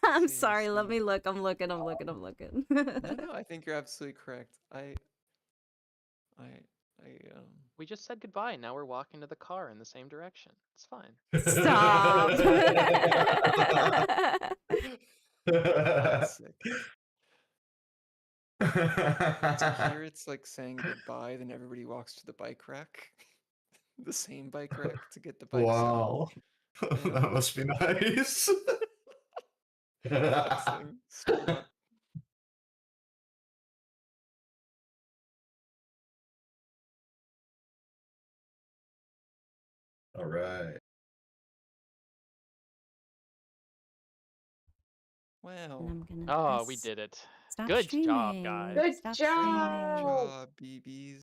I'm See, I sorry, let see. me look. I'm looking. No, no, I think you're absolutely correct. We just said goodbye. Now we're walking to the car in the same direction. It's fine. Stop. Classic. So here it's like saying goodbye, then everybody walks to the bike rack. The same bike rack to get the bikes out. Wow. Yeah. That must be nice. Flexing, straight up. All right. And Wow. I'm gonna Oh, we press did it. stop Good job, streaming. guys. Good Stop job. streaming. Good job, BBs.